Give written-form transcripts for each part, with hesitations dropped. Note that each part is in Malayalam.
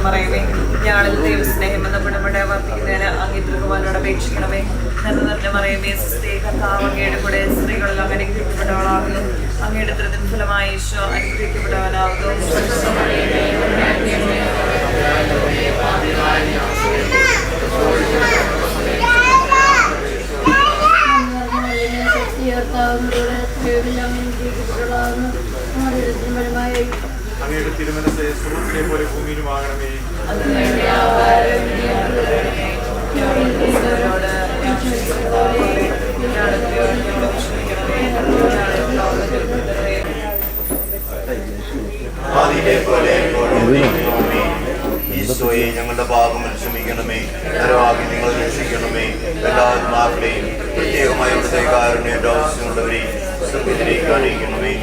പറയുമേ. ഞങ്ങളിൽ ദൈവസ്നേഹം എന്ന പിടപെടെ വർദ്ധിക്കുന്നതിന് അങ്ങേ തൃക്കുവാനോട് അപേക്ഷിക്കണമേ. നന്മ നിറഞ്ഞ മറിയമേ, സ്വസ്തി, കർത്താവ് അങ്ങയുടെ കൂടെ സ്ത്രീകളിൽ അങ്ങ് അനുഗ്രഹിക്കപ്പെട്ടവളാകുന്നു. അങ്ങയുടെ ഉദരത്തിൻ ഫലമായി ഈശോ അനുഗ്രഹിക്കപ്പെട്ടവനാകുന്നു. അങ്ങയുടെ തിരുമനസ് സ്വർഗ്ഗത്തിലെ പോലെ ഭൂമിയിലുമാകണമേ. ഈശോയെ, ഞങ്ങളുടെ പാപങ്ങൾ ക്ഷമിക്കണമേ. നരവാകി നിങ്ങൾ രക്ഷിക്കണമേ. എല്ലാ ആത്മാക്കളെയും പ്രത്യേകമായി ഇവിടുത്തെ കാരുണ്യയുടെ ആവശ്യമുള്ളവരെയും സ്വർഗ്ഗത്തിലേക്ക് അറിയിക്കണമേ.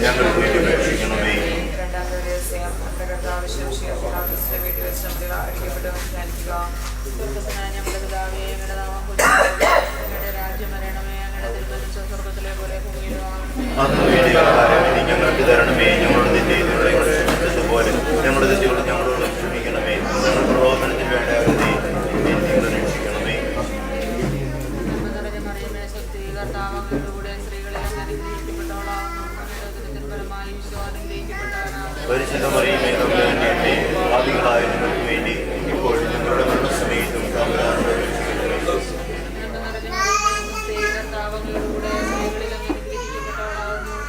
ഞങ്ങൾക്ക് വേണ്ടി അപേക്ഷിക്കണമേ. ഞങ്ങൾക്ക് തരണമേ. ഞങ്ങളുടെ തെറ്റുകളെ ക്ഷമിച്ചതുപോലെ ഞങ്ങളുടെ തെറ്റുകൾ ഞങ്ങളോട് ക്ഷമിക്കണമേ. പ്രലോഭനത്തിന് വേണ്ടവരെ നിങ്ങൾ രക്ഷിക്കണമേ. പരിശുദ്ധ മറിയമേ, തമ്പുരാന്റെ അമ്മേ, പാപികളായ ഞങ്ങൾക്ക് വേണ്ടി ഇപ്പോഴും ഞങ്ങളുടെ മരണസമയത്തും തമ്പുരാനോട് അപേക്ഷിക്കണമേ.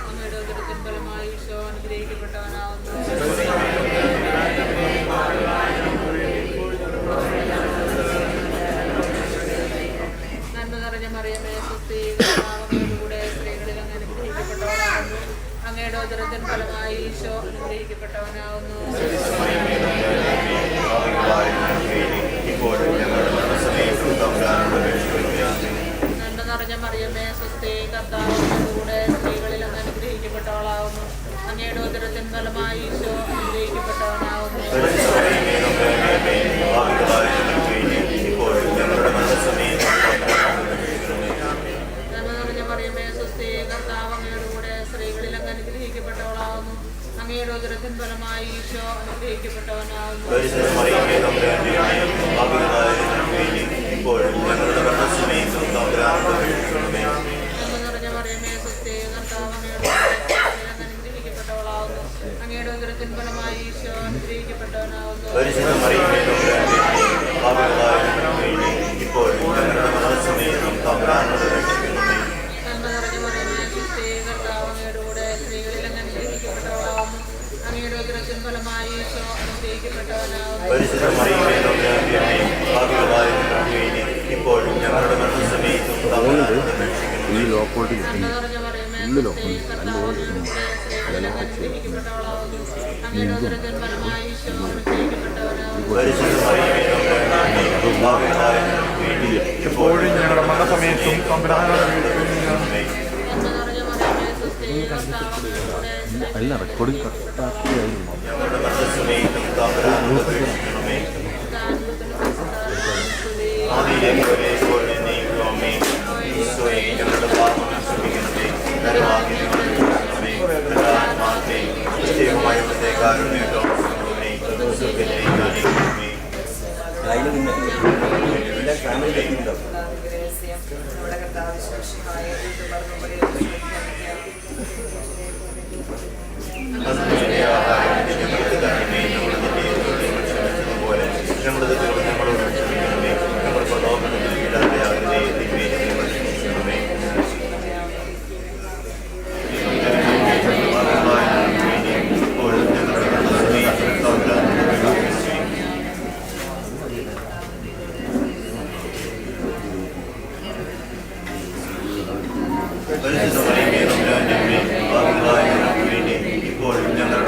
അങ്ങയുടെ ഉദരത്തിൻ ഫലമായി ഈശോ അനുഗ്രഹിക്കപ്പെട്ടവനാകുന്നു. നന്മ നിറഞ്ഞ മറിയമേ, സ്വസ്തി, കർത്താവിന്റെ കൂടെ സ്ത്രീകളിൽ അങ്ങ് അനുഗ്രഹിക്കപ്പെട്ടവളാകുന്നു. അങ്ങയുടെ ഉദരത്തിൻ ഫലമായി ഈശോ അനുഗ്രഹിക്കപ്പെട്ടവനാകുന്നു. നന്മ നിറഞ്ഞ മറിയമേ, സ്വസ്തി, കർത്താവ് അങ്ങയുടെ കൂടെ സ്ത്രീകളിൽ അങ്ങ് അനുഗ്രഹിക്കപ്പെട്ടവളാകുന്നു. അങ്ങയുടെ ഉദരത്തിൻ ഫലമായി ഈശോ അനുഗ്രഹിക്കപ്പെട്ടവനാകുന്നു. നന്മ നിറഞ്ഞ മറിയമേ, സ്വസ്തി, കർത്താവ് അങ്ങയുടെ കൂടെ അനുഗ്രഹിക്കപ്പെട്ടവളാകുന്നു. അങ്ങയുടെ ഉദരത്തിൻ ഫലമായി ഈശോ അനുഗ്രഹിക്കപ്പെട്ടവനാകുന്നു. നന്മ നിറഞ്ഞ മറിയമേ, സ്വസ്തി, കർത്താവ് അങ്ങയുടെ കൂടെ സ്ത്രീകളിൽ അങ്ങ് അനുഗ്രഹിക്കപ്പെട്ടവളാകുന്നു. അങ്ങയുടെ ഉദരത്തിൻ ഫലമായി ഈശോ അനുഗ്രഹിക്കപ്പെട്ടവനാകുന്നു. ഈ ലോക്കോട്ട് നന്മ നിറഞ്ഞ മറിയമേ, സ്വസ്തി, കർത്താവ് അങ്ങയുടെ കൂടെ സ്ത്രീകളിൽ അങ്ങ് അനുഗ്രഹിക്കപ്പെട്ടവളാകുന്നു. അങ്ങയുടെ ഉദരത്തിൻ ഫലമായി ഈശോ അനുഗ്രഹിക്കപ്പെട്ടവനാകുന്നു. ഇപ്പോഴും ഞങ്ങളുടെ മരണസമയത്തും തമ്പുരാനോട് അപേക്ഷിക്കണമേ. നന്മ നിറഞ്ഞ മറിയമേ, സ്വസ്തി, കർത്താവ് അങ്ങയുടെ കൂടെ അല്ല റെക്കോർഡിങ് കറക്റ്റാക്കിയായിരുന്നു. ഇപ്പോൾ ഞങ്ങളുടെ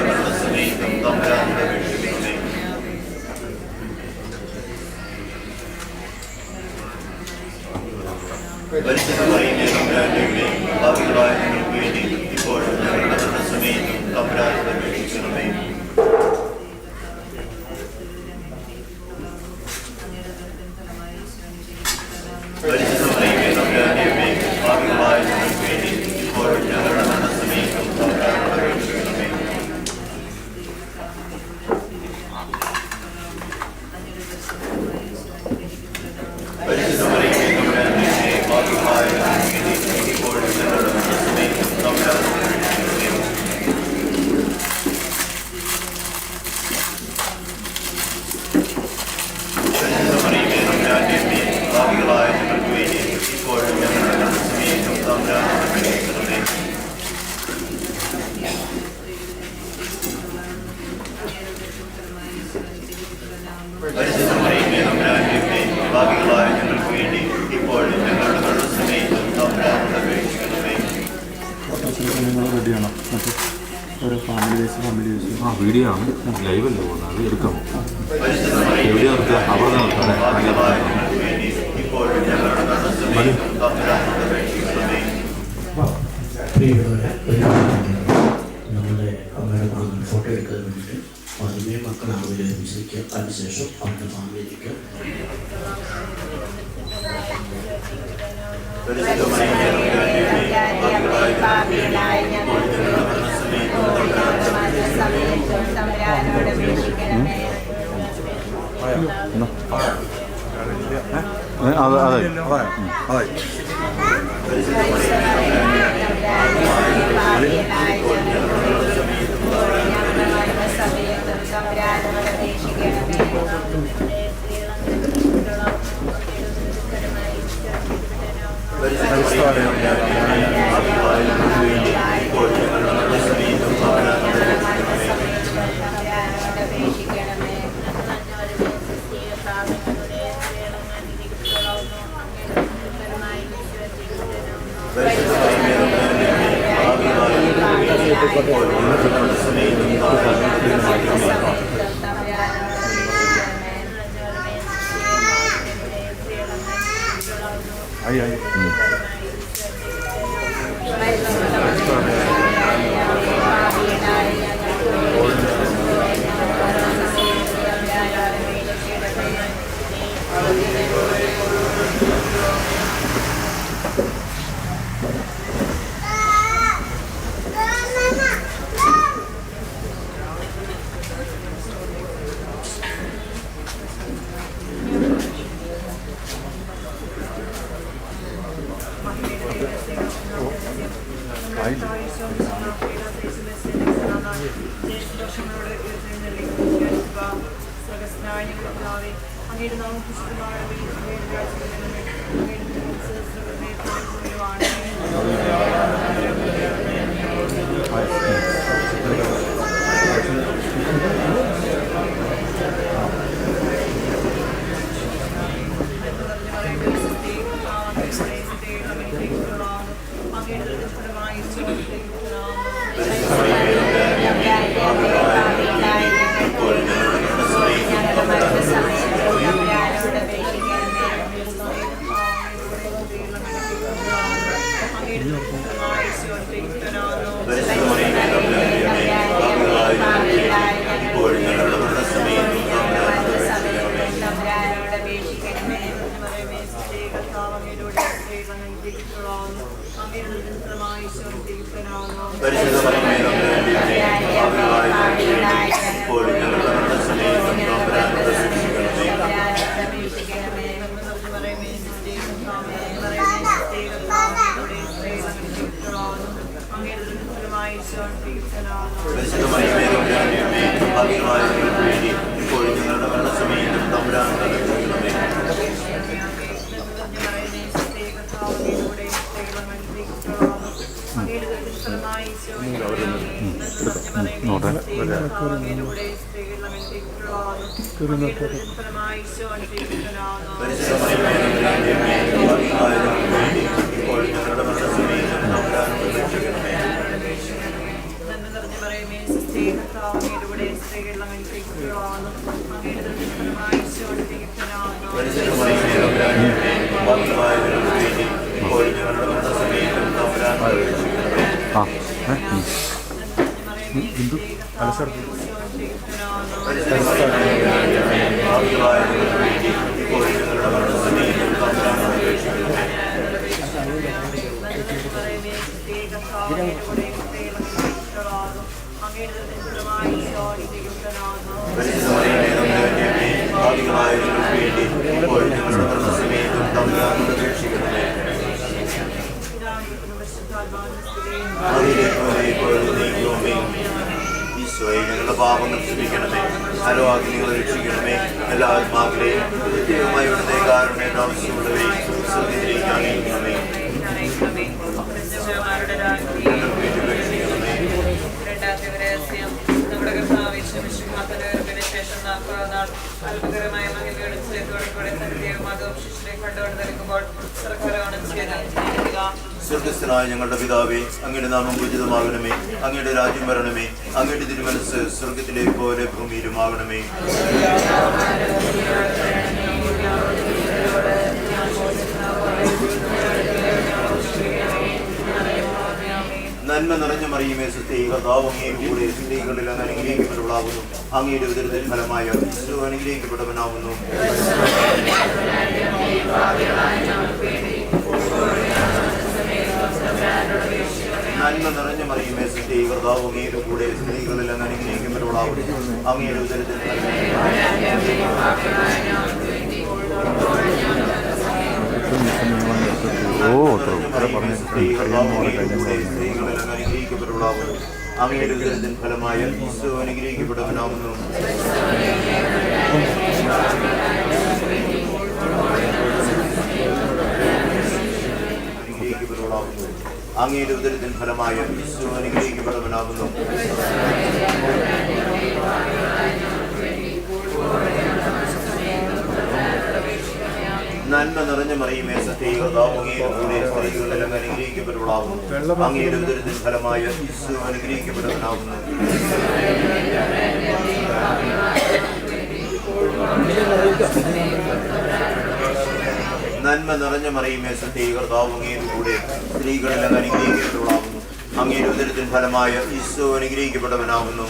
റെഡിയാണോ മറ്റേ ഓരോ ഫാമിലി ബേസ് ആ വീഡിയോ ആണ് ലൈവല്ലേ പോകുന്നത് അത് എടുക്കാമോ എവിടെയാ നിർത്തുക അവിടെ പ്രിയപ്പെട്ടവരെ നമ്മുടെ അമ്മയുടെ ഭാഗങ്ങൾ ഫോട്ടോ എടുക്കാൻ വേണ്ടിയിട്ട് ആദ്യമേ മക്കൾ അവിടെ അനുസരിക്കുക അതിനുശേഷം അവരുടെ ഫാമിലിയിലേക്ക് അതെ അതെ അതെ ആയി ആയി Gracias. ഞങ്ങളുടെ പാപങ്ങൾ ക്ഷമിക്കണമേ. അലോവാഗ്നികളെ രക്ഷിക്കണമേ. എല്ലാ ആത്മാക്കളെയും പ്രത്യേകമായി ഇവിടുത്തെ കാരുണ്യം ആവശ്യമുള്ളവരെയും സ്വർഗ്ഗത്തിലേക്ക് അണിയിക്കണമേ. നമ്മുടെ കർത്താവിന് ശേഷം അത്ഭുതകരമായ മഹിമയുടെ കൂടെ സത്യമാതവും ശിഷ്യനെ കണ്ടുകൊണ്ട് നൽകുമ്പോൾ സർക്കാരാണ് ചെയ്ത സ്വർഗസ്ഥനായ ഞങ്ങളുടെ പിതാവേ, അങ്ങയുടെ നാമം പൂജിതമാകണമേ. അങ്ങയുടെ രാജ്യം വരണമേ. അങ്ങയുടെ തിരുമനസ്സ് സ്വർഗത്തിലെ പോലെ ഭൂമിയിലുമാകണമേ. നന്മ നിറഞ്ഞ മറിയുമേ സുസ്ഥി, കർത്താവ് അങ്ങയുടെ കൂടെ സ്ത്രീകളിൽ അങ്ങ് അനുഗ്രഹിക്കപ്പെട്ടവളാകുന്നു. അങ്ങയുടെ ഉദരത്തിൻ ഫലമായ ക്രിസ്തു അനുഗ്രഹിക്കപ്പെട്ടവനാകുന്നു. നന്മ നിറഞ്ഞ മറിയുമേ സുസ്ഥി, കർത്താവ് അങ്ങയുടെ കൂടെ സ്ത്രീകളിൽ അങ്ങ് അനുഗ്രഹിക്കപ്പെട്ടവളാകുന്നു. അങ്ങയുടെ ഉദരത്തിൻ അങ്ങയുടെ ഉദരത്തിൻ ഫലമായ ഈശോ അനുഗ്രഹിക്കപ്പെട്ടവനാകുന്നു. അങ്ങയുടെ ഉദരത്തിൻ ഫലമായ ഈശോ അനുഗ്രഹിക്കപ്പെട്ടവനാകുന്നു. നന്മ നിറഞ്ഞ മറിയുമേ സത്യേ, കർത്താവ് അങ്ങയുടെ കൂടെ സ്ത്രീകളിൽ അങ്ങ് അനുഗ്രഹിക്കപ്പെട്ടവളാകുന്നു. അങ്ങയുടെ ഉദരത്തിൻ ഫലമായ ഈശോ അനുഗ്രഹിക്കപ്പെട്ടവനാകുന്നു. നന്മ നിറഞ്ഞ മറിയുമേ സത്യേ, കർത്താവ് അങ്ങയുടെ കൂടെ സ്ത്രീകളിൽ അങ്ങ് അനുഗ്രഹിക്കപ്പെട്ടവളാകുന്നു. അങ്ങയുടെ ഉദരത്തിൻ ഫലമായ ഈശോ അനുഗ്രഹിക്കപ്പെട്ടവനാകുന്നു.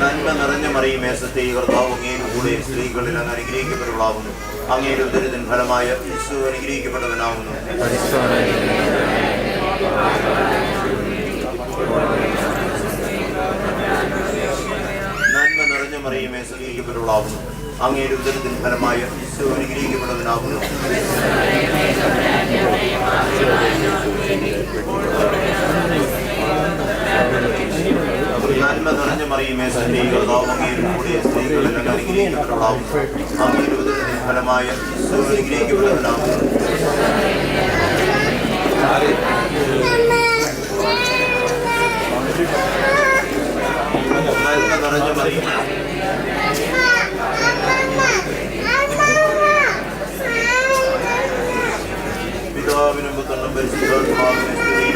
നന്മ നിറഞ്ഞ മറിയുമേ സത്യേ, കർത്താവ് അങ്ങയുടെ കൂടെ സ്ത്രീകളിൽ അങ്ങ് അനുഗ്രഹിക്കപ്പെട്ടവളാകുന്നു. അങ്ങയുടെ ഉദരത്തിൻ ഫലമായ ഈശോ അനുഗ്രഹിക്കപ്പെട്ടവനാകുന്നു. നന്മ നിറഞ്ഞ മറിയുമേ അനുഗ്രഹിക്കപ്പെട്ടവളാകുന്നു. അങ്ങയുടെ ഉദരത്തിൻ ഫലമായ ഈശോ അനുഗ്രഹിക്കപ്പെട്ടവനാകുന്നു. നന്മ നിറഞ്ഞ മറിയുമേ സത്യേ, കർത്താവ് അങ്ങയുടെ കൂടെ സ്ത്രീകളിൽ അങ്ങ് അനുഗ്രഹിക്കപ്പെട്ടവളാകുന്നു. അങ്ങയുടെ ഉദരത്തിൻ ഫലമായ ഈശോ അനുഗ്രഹിക്കപ്പെട്ടവനാകുന്നു. നന്മ നിറഞ്ഞ മറിയുമേ പിതാവിനും പുത്രനും പരിശുദ്ധാത്മാവിനും സ്തുതി.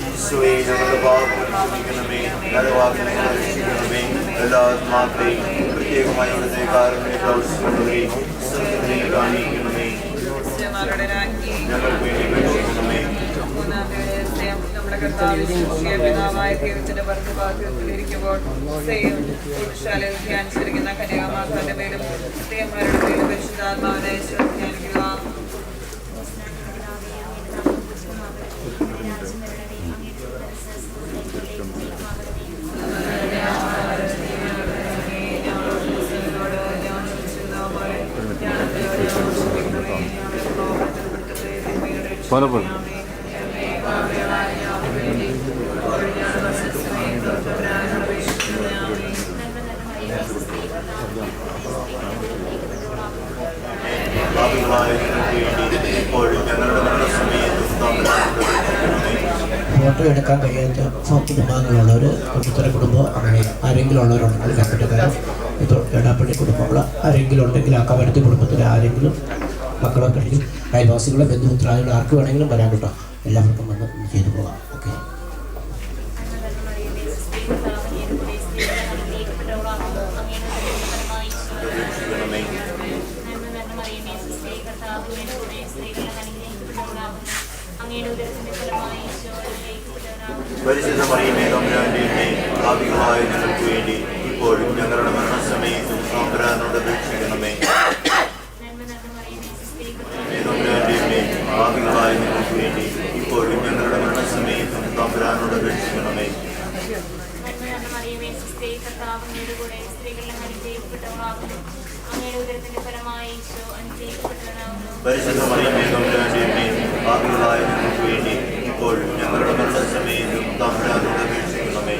ഈശോയെ, ഞങ്ങളുടെ പാപങ്ങൾ ക്ഷമിക്കണമേ. നരവാഗ്നികളെ രക്ഷിക്കണമേ. എല്ലാ ആത്മാക്കളെയും പ്രത്യേകമായി അവിടുത്തെ കാരുണ്യം ആവശ്യമുള്ളവരെയും സ്വർഗ്ഗത്തിലേക്ക് അണിയിക്കണമേ. ഞങ്ങൾക്ക് വേണ്ടി അപേക്ഷിക്കണമേ. നമ്മുടെ കർത്താവിന്റെ പിതാവായ ദൈവത്തിന്റെ ഭർത്തൃഭാഗ്യത്തിലിരിക്കുമ്പോൾ പുരുഷാലയിൽ ധ്യാനിച്ചിരിക്കുന്ന കന്യാമാരുടെ മേലും സ്ത്രീയന്മാരുടെ മേലും പരിശുദ്ധാത്മാവിനെ ധ്യാനിക്കുക. പലപ്പോഴും ഫോട്ടോ എടുക്കാൻ കഴിയാത്ത കുടുംബാംഗങ്ങളുള്ളവർ കുടുംബത്തിലെ കുടുംബം അങ്ങനെ ആരെങ്കിലും ഉള്ളവരുണ്ടെങ്കിൽ കപ്പിട്ടക്കാരും ഇപ്പോൾ എടാപ്പള്ളി കുടുംബങ്ങൾ ആരെങ്കിലും ഉണ്ടെങ്കിൽ ആ കവരത്തി കുടുംബത്തിലെ ആരെങ്കിലും മക്കളെ കഴിഞ്ഞു അയൽവാസികളെ ബന്ധുമിത്രാദികളെ ആർക്ക് വേണമെങ്കിലും വരാൻ കേട്ടോ. എല്ലാവർക്കും വന്ന് ചെയ്തു പോകാം. ഓക്കെ. പരിശുദ്ധ മറിയമേ തമ്പുരാന്റെ ഭാവികളായ ഞങ്ങൾക്ക് വേണ്ടി ഇപ്പോഴും ഞങ്ങളുടെ മരണസമയത്തും തമ്പുരാനോട് അപേക്ഷിക്കണമേ. തമ്പുരാന്റെ ഭാവികളായ ഞങ്ങൾക്ക് വേണ്ടി ഇപ്പോഴും ഞങ്ങളുടെ മരണസമയത്തും തമ്പുരാനോട് അപേക്ഷിക്കണമേ. പരിശുദ്ധ മറിയമേ തമ്പുരാന്റെ അമ്മേ, പാപികളായ ഞങ്ങൾക്ക് വേണ്ടി ഇപ്പോഴും ഞങ്ങളുടെ മരണസമയത്തും തമ്പുരാനോട് അപേക്ഷിക്കണമേ.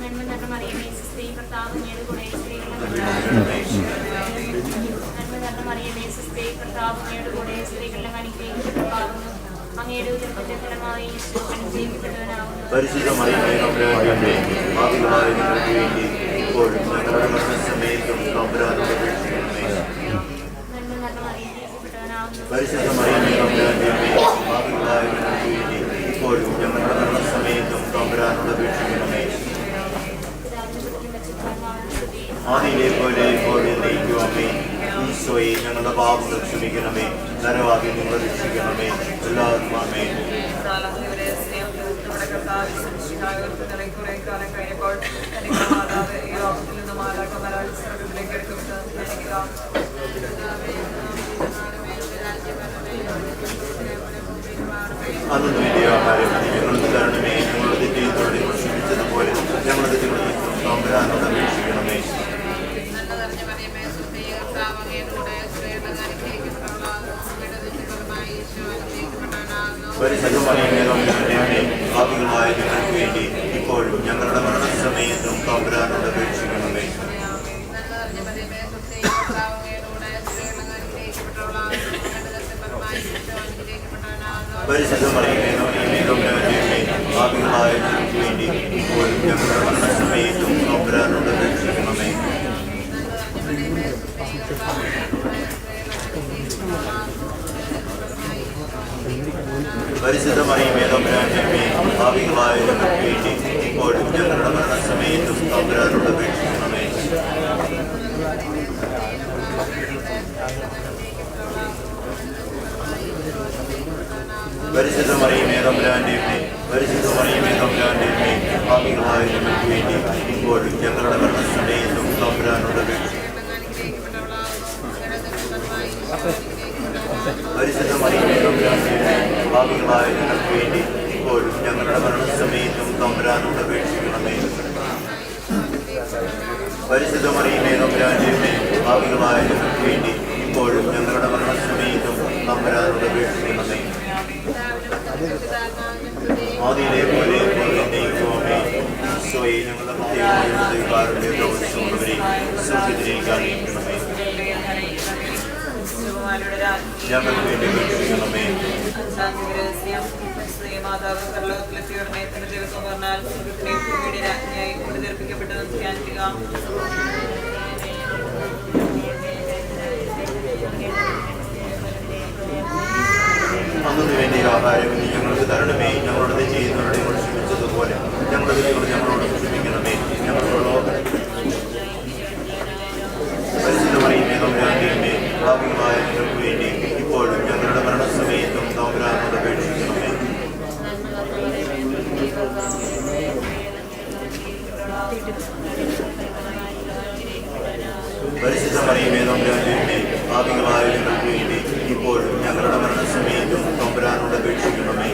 നന്മ നിറഞ്ഞ മറിയമേ, സുസ്ഥി, കർത്താവ് അങ്ങയുടെ കൂടെ സ്ത്രീകളിൽ അനുഗ്രഹിക്കപ്പെട്ടവളാകുന്നു. അങ്ങയുടെ ഉദരത്തിന്റെ ഫലമായി യേശു അനുഗ്രഹിക്കപ്പെട്ടവനാകുന്നു. പരിശുദ്ധ മറിയമേ തമ്പുരാന്റെ അമ്മേ, പാപികളായ ഞങ്ങൾക്ക് വേണ്ടി ഇപ്പോഴും ഞങ്ങളുടെ മരണസമയത്തും തമ്പുരാനോട് അപേക്ഷിക്കണമേ. നന്മ നിറഞ്ഞ മറിയമേ, അനുഗ്രഹിക്കപ്പെട്ടവനാകുന്നു. പരിശുദ്ധ മറിയമേ തമ്പുരാന്റെ അമ്മേ, പാപികളായ ഞങ്ങൾക്ക് വേണ്ടി ഇപ്പോഴും ഞങ്ങളുടെ മരണസമയത്തും തമ്പുരാനോട് അപേക്ഷിക്കണമേ. ആദിയിലെ പോലെ ഇപ്പോഴും നയിക്കുവാമേ. ഈശോയെ ഞങ്ങളുടെ പാപങ്ങൾ ക്ഷമിക്കണമേ. നരവാദി നിങ്ങളെ രക്ഷിക്കണമേ. എല്ലാവർക്കും ആമേൻ. നാലാമത്തെ സ്നേഹത്തിൽ നമ്മുടെ കർത്താവ് സംരക്ഷിക്കാതെ കുറെ കാലം കഴിഞ്ഞപ്പോൾ തന്റെ മാതാവ് ഈ ലോകത്തിൽ നിന്ന് മാതാക്കന്മാരാൽ സ്വർഗത്തിലേക്ക് എടുക്കപ്പെട്ടത് ധ്യാനിക്കുക. അന്നു വേണ്ടിയ ആഹാരം ഞങ്ങൾക്ക് തരണമേ. ഞങ്ങളുടെ തെറ്റിയതോടെ ക്ഷമിച്ചതുപോലെ ഞങ്ങളുടെ തെറ്റുകളിൽ തമ്പുരാനോട് അപേക്ഷിക്കണമേ. നന്മ നിറഞ്ഞ മറിയമേ, സുസ്ഥി, കർത്താവ് അങ്ങയുടെ കൂടെ സ്ത്രീകളിൽ അനുഗ്രഹിക്കപ്പെട്ടവളാകുന്നു. അങ്ങയുടെ ഉദരത്തിന്റെ ഫലമായി യേശു അനുഗ്രഹിക്കപ്പെട്ടവനാകുന്നു. പരിശുദ്ധ മറിയമേ തമ്പുരാന്റെ അമ്മേ, പാപികളായ ഞങ്ങൾക്ക് വേണ്ടി ഇപ്പോഴും ഞങ്ങളുടെ മരണസമയത്തും തമ്പുരാനോട് അപേക്ഷിക്കണമേ. നന്മ നിറഞ്ഞ മറിയമേ, സുസ്ഥി, കർത്താവ് അങ്ങയുടെ കൂടെ സ്ത്രീകളിൽ അനുഗ്രഹിക്കപ്പെട്ടവളാകുന്നു. അങ്ങയുടെ ഉദരത്തിന്റെ ഫലമായി യേശു അനുഗ്രഹിക്കപ്പെട്ടവനാകുന്നു. പരിശുദ്ധ മറിയമേ തമ്പുരാന്റെ അമ്മേ, പാപികളായ ഞങ്ങൾക്ക് വേണ്ടി ഇപ്പോഴും ഞങ്ങളുടെ മരണസമയത്തും തമ്പുരാനോട് അപേക്ഷിക്കണമേ. പരിശുദ്ധ മറിയമേ തമ്പുരാന്റെ അമ്മേ, പാപികളായ ഞങ്ങൾക്ക് വേണ്ടി ഇപ്പോഴും ഞങ്ങളുടെ മരണസമയത്തും തമ്പുരാനോട് അപേക്ഷിക്കണമേ. പരിശുദ്ധ മറിയമേ തമ്പുരാന്റെ അമ്മേ, പരിശുദ്ധ മറിയമേ തമ്പുരാന്റെ അമ്മേ, പാപികളായ ഞങ്ങൾക്ക് വേണ്ടി ഇപ്പോഴും ഞങ്ങളുടെ മരണസമയത്തും തമ്പുരാനോട് അപേക്ഷിക്കണമേ. പരിശുദ്ധ മറിയമേ തമ്പുരാന്റെ അമ്മേ, പാപികളായ ഞങ്ങൾക്ക് വേണ്ടി ഇപ്പോഴും ഞങ്ങളുടെ മരണസമയത്തും തമ്പുരാനോട് അപേക്ഷിക്കണമേ. പരിശുദ്ധ മറിയമേ തമ്പുരാന്റെ അമ്മേ, പാപികളായ ഞങ്ങൾക്ക് വേണ്ടി ഇപ്പോഴും ഞങ്ങളുടെ മരണസമയത്തും തമ്പുരാനോട് അപേക്ഷിക്കണമേ. ആദിയിലെ പോലെ നയിക്കുവാമേ. ഈശോയെ ഞങ്ങളുടെ പ്രത്യേകരുടെ പ്രവർത്തിച്ചുകൊണ്ടവരെ സുഖത്തിരിക്കാനിരിക്കണമേ. ഞങ്ങൾക്ക് വേണ്ടി അപേക്ഷിക്കണമേ. മാതാവ് പരലോകത്തിലെത്തിയ ഉടനെ തന്റെ ദിവസം പറഞ്ഞാൽ സ്വർഗത്തിലെ ഭൂമിയുടെ രാജ്ഞിയായി കുടിതീർപ്പിക്കപ്പെട്ടത് ധ്യാനിക്കുക. അന്നു വേണ്ടി ആഹാരം ഇനി ഞങ്ങൾക്ക് തരണമേ. ഞങ്ങളുടെ തെറ്റിയുന്നവരുടെ ക്ഷമിച്ചതുപോലെ ഞങ്ങളുടെ തെറ്റുകൾ ഞങ്ങളോട് ക്ഷമിക്കണമേ. ഞങ്ങളുടെ പരിശുദ്ധ മറിയമേ തമ്പുരാന്റെ അമ്മേ, പാപികളായ ഞങ്ങൾക്ക് വേണ്ടി ഇപ്പോഴും ഞങ്ങളുടെ മരണസമയത്തും തമ്പുരാനോട് അപേക്ഷിക്കണമേ. പരിശുദ്ധ മറിയമേ തമ്പുരാന്റെ അമ്മേ, പാപികളായ ഞങ്ങൾക്ക് വേണ്ടി ഇപ്പോഴും ഞങ്ങളുടെ മരണസമയത്തും തമ്പുരാനോട് അപേക്ഷിക്കണമേ.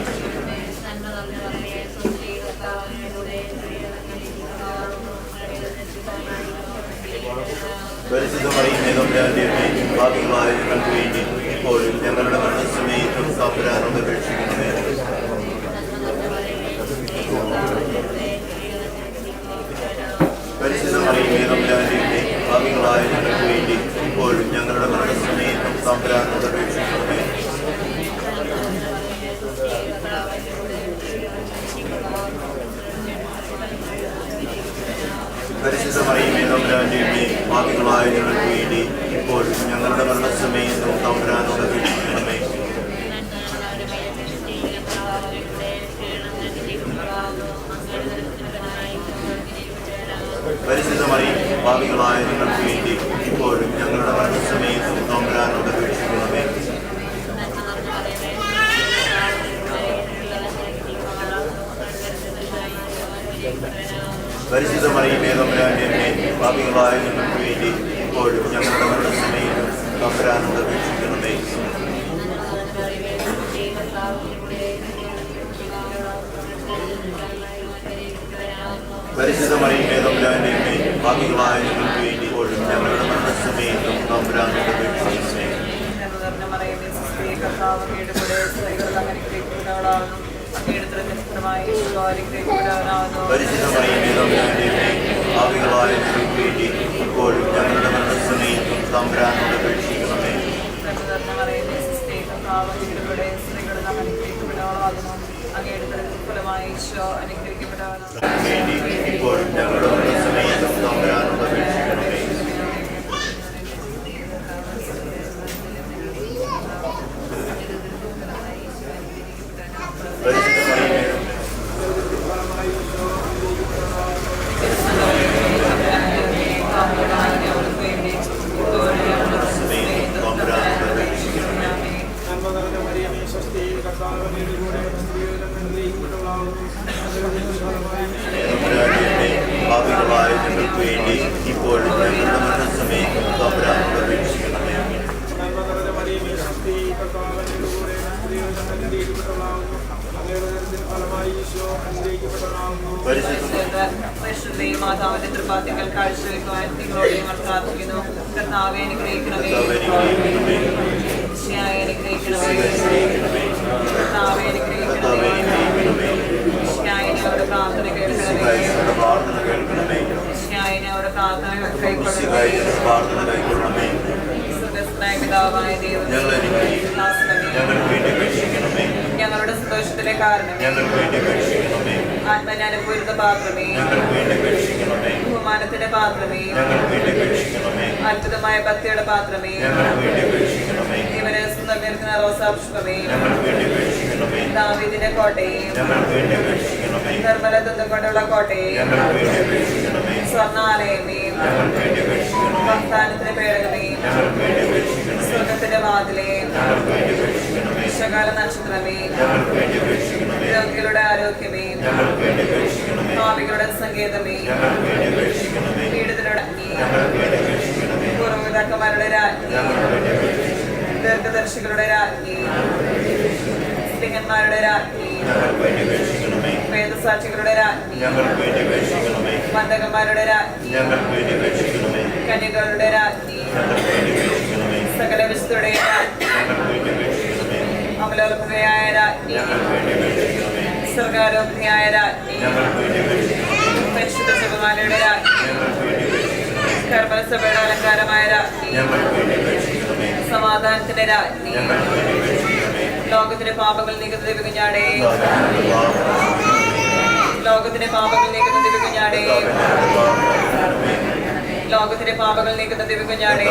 പരിശുദ്ധ മറിയമേ തമ്പുരാന്റെ അമ്മേ, പാപികളായ ഞങ്ങൾക്ക് വേണ്ടി ഇപ്പോഴും ഞങ്ങളുടെ മരണസമയത്തും തമ്പുരാനോട് അപേക്ഷിക്കണമേ. പരിശുദ്ധ മറിയമേ തമ്പുരാന്റെ അമ്മേ, പാപികളായ ഞങ്ങൾക്ക് വേണ്ടി ഇപ്പോഴും ഞങ്ങളുടെ മരണസമയത്തും തമ്പുരാനോട് അപേക്ഷിക്കണമേ. പരിശുദ്ധ മറിയമേ തമ്പുരാന്റെ അമ്മേ, പാപികളായ ഞങ്ങൾക്ക് വേണ്ടി ഇപ്പോഴും ഞങ്ങളുടെ മരണസമയത്തും തമ്പുരാനോട് അപേക്ഷിക്കണമേ. പരിശുദ്ധ മറിയമേ, പാപികളായ ഞങ്ങൾക്ക് വേണ്ടി ഇപ്പോഴും ഞങ്ങളുടെ മരണസമയത്തും തമ്പുരാനോട് അപേക്ഷിക്കണമേ. പരിശുദ്ധ മറിയമേ തമ്പുരാന്റെ അമ്മേ, പാപികളായ ഞങ്ങൾക്ക് വേണ്ടി ഇപ്പോഴും ഞങ്ങളുടെ മരണസമയത്തും തമ്പുരാനോട് അപേക്ഷിക്കണമേ. പരിശുദ്ധ മറിയമേ തമ്പുരാന്റെ അമ്മേ, പാപികളായ ഞങ്ങൾക്ക് വേണ്ടി ഇപ്പോഴും ഞങ്ങളുടെ മരണസമയത്തും തമ്പുരാനോട് അപേക്ഷിക്കണമേ. മറിയമേ ഫലമായി ഈശോ അനുഗ്രഹിക്കപ്പെട്ടവനാകുന്നു. പരിശുദ്ധ മറിയമേ തമ്പുരാന്റെ അമ്മേ, പാപികളായ ഞങ്ങൾക്ക് വേണ്ടി ഇപ്പോഴും ഞങ്ങളുടെ മരണസമയത്തും തമ്പുരാനോട് അപേക്ഷിക്കണമേ. നന്മ നിറഞ്ഞ മറിയമേ, സുസ്ഥി കർത്താവ് അങ്ങയുടെ സ്ത്രീകളിൽ അനുഗ്രഹിക്കപ്പെട്ടവളാകുന്നു. അങ്ങയുടെ ഉദരത്തിൻ ഫലമായി ഈശോ അനുഗ്രഹിക്കപ്പെട്ടവനാകുന്നു. വേണ്ടി ഇപ്പോഴും ഞങ്ങളുടെ മരണസമയത്തും തമ്പുരാനോട് അപേക്ഷിക്കണമേ. പരിശുദ്ധ മറിയമേ പാപികളായ ഞങ്ങൾക്ക് വേണ്ടി ഇപ്പോഴും ഞങ്ങളുടെ മരണസമയത്തും തമ്പുരാനോട് അപേക്ഷിക്കണമേ. പരിശുദ്ധ മാതാവിന്റെ തൃപ്പാദ്യങ്ങൾ കാഴ്ചവെക്കുവാൻ നിങ്ങളോട് ഞങ്ങൾ പ്രാർത്ഥിക്കുന്നു. കർത്താവെ അനുഗ്രഹിക്കണമേ, ഈശോയെ അനുഗ്രഹിക്കണമേ, കർത്താവെ അനുഗ്രഹിക്കണമേ, ഈശോയെ ഞങ്ങളുടെ പ്രാർത്ഥന കേൾക്കണമേ, ഈശോയെ ഞങ്ങളുടെ പ്രാർത്ഥന കൈക്കൊള്ളണമേ. സ്വർഗ്ഗസ്ഥനായ പിതാവായ ദൈവമേ, ഞങ്ങളുടെ സന്തോഷത്തിലെ കാരണമേ, ആത്മജ്ഞാനപൂരിത പാത്രമേ, ബഹുമാനത്തിന്റെ പാത്രമേ, അത്ഭുതമായ ഭക്തിയുടെ പാത്രമേ, ജീവനരസം നിൽക്കുന്ന റോസാപുഷ്പമേ, ദാവീദിന്റെ കോട്ടയും നിർമ്മല ദന്തം കൊണ്ടുള്ള കോട്ടയും സ്വർണ്ണാലയമേ, വാഗ്ദാനത്തിന്റെ പേടകമേ, സ്വർഗത്തിന്റെ വാതിലേ, വിശകാല നക്ഷത്രമേ, രോഗികളുടെ ആരോഗ്യമേ, ഭാവികളുടെ സങ്കേതമേ, പീഡിതരുടെ അഗ്നി, പൂർവ്വപിതാക്കന്മാരുടെ രാജ്ഞി, ദീർഘദർശികളുടെ രാജ്ഞി, സ്ത്രീഹന്മാരുടെ രാജ്ഞി, വേദസാക്ഷികളുടെ രാജ്ഞി, മന്ദകന്മാരുടെ രാജ്ഞി, കന്യകളുടെ രാജ്ഞി, സകല വിശുദ്ധരുടെ രാജ്ഞി, അമലോത്ഭവയായ രാജ്ഞി, സർഗാരോഗ്യയായ രാജ്ഞി, പരിശുദ്ധ ജപമാലയുടെ രാജ്ഞി, കർമ്മസഭയുടെ അലങ്കാരമായ രാജ്ഞി, സമാധാനത്തിന്റെ രാജ്ഞി, ലോകത്തിന്റെ പാപങ്ങൾ നീക്കുന്ന ദിവകുഞ്ഞാടേ, ലോകത്തിന്റെ പാപങ്ങൾ നീക്കുന്ന ദിവകുഞ്ഞാടേ, ലോകത്തിന്റെ പാപങ്ങൾ നീക്കുന്ന ദിവകുഞ്ഞാടേ,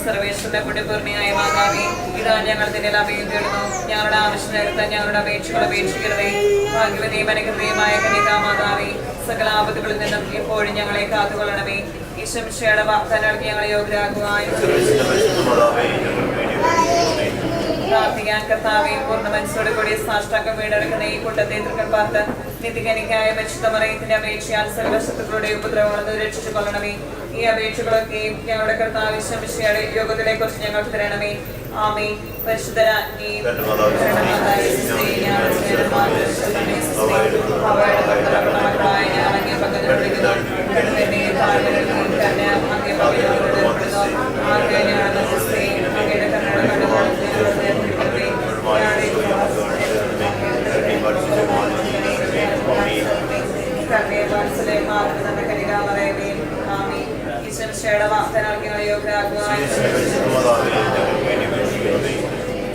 സർവേശ്വരന്റെ പുണ്യപൂർണിയായ മാതാവേ, ഇതാ ഞങ്ങൾ നിന്നെ അഭയം തേടുന്നു. ഞങ്ങളുടെ ആവശ്യത്തിനകത്ത് ഞങ്ങളുടെ അപേക്ഷകൾ അപേക്ഷിക്കരുതേ. ഭാഗ്യവതിയും അനുഗ്രഹീയമായ കന്യകാമാതാവേ, സകല ആപത്തുകളിൽ നിന്നും എപ്പോഴും ഞങ്ങളെ കാത്തുകൊള്ളണമേ. ഈശ്വരയുടെ വാഗ്ദാനങ്ങൾക്ക് ഞങ്ങളെ യോഗ്യരാകുവാൻ പ്രാർത്ഥിക്കാൻ കർത്താവെ, പൂർണ്ണ മനസ്സോട് കൂടി സാഷ്ടാംഗം വീണ്ടെടുക്കുന്ന ഈ കൂട്ടത്തെ തൃക്കൽപ്പാർത്ത് നിത്യകനിക്കായ പരിശുദ്ധ മറിയത്തിന്റെ അപേക്ഷയാൽ സർവശത്രുക്കളുടെ ഉപദ്രവങ്ങളെ രക്ഷിച്ചു കൊള്ളണമേ. ഈ അപേക്ഷകളൊക്കെയും ഞങ്ങളുടെ കർത്താവ് ഈശ്വരയുടെ യോഗത്തിലെ കുറിച്ച് ഞങ്ങൾക്ക് തരണമേ. ആമേൻ. പരിശുദ്ധരാജ്ഞി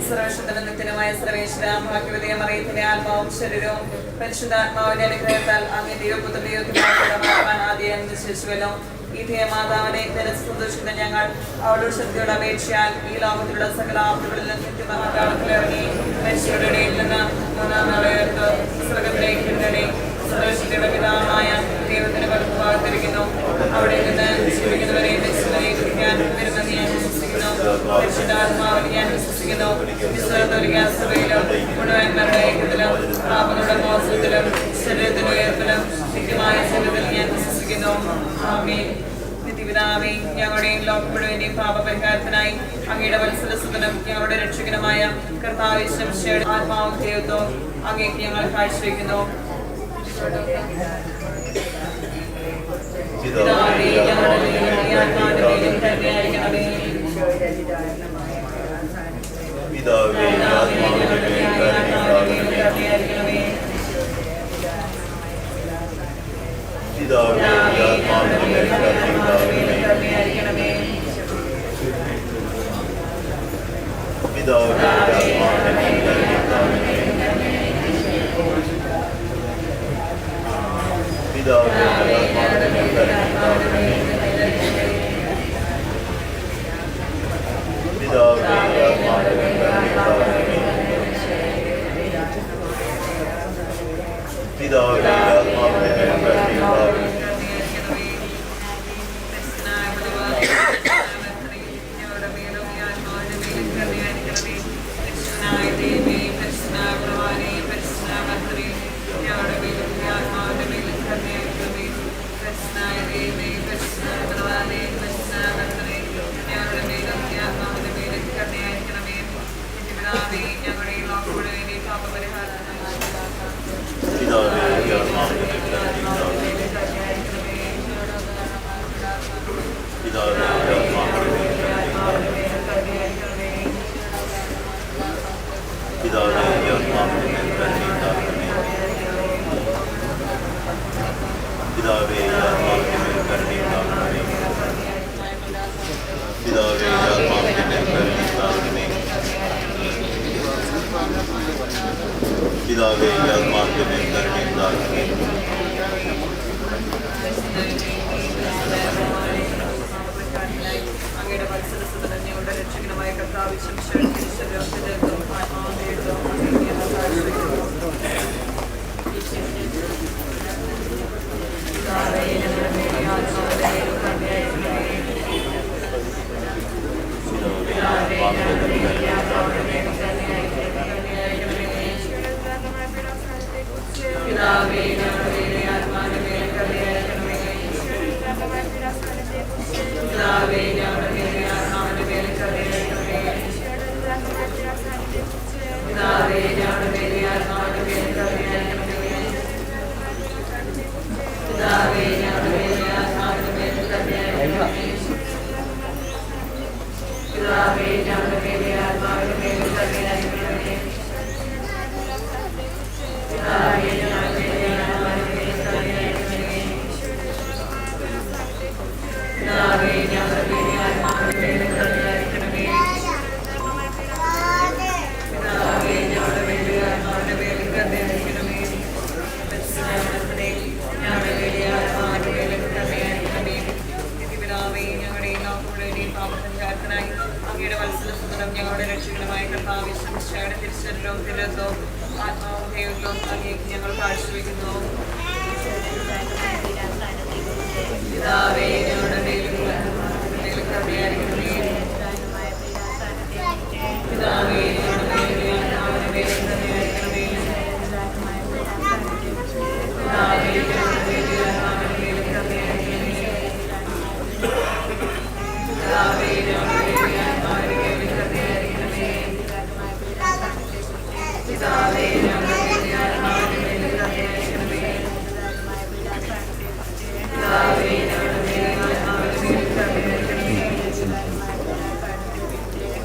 സർവശക്തനുമായ സർവേശ്വര ഭാഗ്യവതിയ മറിയത്തിന്റെ ആത്മാവും ശരീരവും പരിശുദ്ധാത്മാവിന്റെ അനുഗ്രഹത്താൽ അങ്ങ് ദൈവപുത്രൻ ആദ്യം നിശ്ചയിച്ചുവല്ലോ. ഈ ധേയമാതാവിനെ നിരസ് സന്തോഷിക്കുന്ന ഞങ്ങൾ അവളുടെ ശക്തിയുടെ അപേക്ഷയാൽ ഈ ലോകത്തിലുള്ള സകല ആപത്തുകളിൽ നിന്ന് നിത്യമഹാകാലത്തിലിറങ്ങി മനുഷ്യരുടെ ഇടയിൽ നിന്ന് മൂന്നാം നാളെ സ്വർഗത്തിലേക്ക് പിന്നണി സർവശക്തിയുടെ പിതാവായ ദൈവത്തിന് ഭാഗത്തിരിക്കുന്നു. അവിടെ നിന്ന് ജീവിക്കുന്നവരെ വിധിക്കാൻ വരുമെന്ന് ഞാൻ വിശ്വസിക്കുന്നു. പരിശുദ്ധാത്മാവിൽ ഞാൻ വിശ്വസിക്കുന്നു. സഭയിലും മുഴുവന്മാരുടെ ഐക്യത്തിലും പാപങ്ങളുടെ മോചനത്തിലും ശരീരത്തിന്റെ ഉയർപ്പിലും നിത്യമായ ശരീരത്തിൽ ഞാൻ വിശ്വസിക്കുന്നു. ആമേൻ. നിത്യപിതാവേ, ഞങ്ങളുടെയും ലോകം മുഴുവന്റെയും പാപപരിഹാരത്തിനായി അങ്ങയുടെ വത്സലസുതനും ഞങ്ങളുടെ രക്ഷകനുമായ കർത്താവ് ഈശ്വരയുടെ ആത്മാവും ദൈവത്വവും അങ്ങേക്ക് ഞങ്ങൾ കാഴ്ചവെക്കുന്നു. പിതാവേ, ഞങ്ങളുടെ മേലും ഈ ആത്മാവിന്റെ മേലും കരുണയായിരിക്കണമേ. പിതാവേ, ആത്മാവിന്റെ മേലും കരുണയായിരിക്കണമേ. പിതാവേ ആത്മാവിന്റെ മേൽ കരുണയുണ്ടാകണമേ. പിതാവേ ആത്മാവിന്റെ മേൽ കരുണയുണ്ടാകണമേ. പിതാവേ ആത്മാവിന്റെ മേൽ കരുണയുണ്ടാകണമേ. പിതാവേ ആത്മാവിന്റെ മേൽ കരുണയുണ്ടാകണമേ. പിതാവേ ആത്മാവിന്റെ മേൽ കരുണയുണ്ടാകണമേ. അങ്ങയുടെ മത്സരസദനങ്ങളുടെ രക്ഷകനുമായ കർത്താവിശ്വം ഞങ്ങളുടെ രക്ഷകനുമായ കർത്താവിശ്വം തിരുശരീരവും തിരുരക്തവും ആത്മാവും ദൈവത്വവും അങ്ങേക്ക് ഞങ്ങൾ കാഴ്ചവെക്കുന്നു. പിതാവേ ഞങ്ങളുടെ മേലും കരുണയായിരിക്കണമേ. പിതാവേ ഞങ്ങളുടെ മേലും ആത്മാവിന്റെ മേലും കരുണയായിരിക്കണമേ. പിതാവേ ഞങ്ങളുടെ മേലും ആത്മാവിന്റെ മേലും കരുണയായിരിക്കണമേ. പിതാവേ ഞങ്ങളുടെ മേലും ആത്മാവിന്റെ മേലും കരുണയായിരിക്കണമേ. പിതാവേ ഞങ്ങളുടെ മേലും ആത്മാവിന്റെ മേലും കരുണയായിരിക്കണമേ. പിതാവേ ഞങ്ങളുടെ മേലും ആത്മാവിന്റെ മേലും കരുണയായിരിക്കണമേ.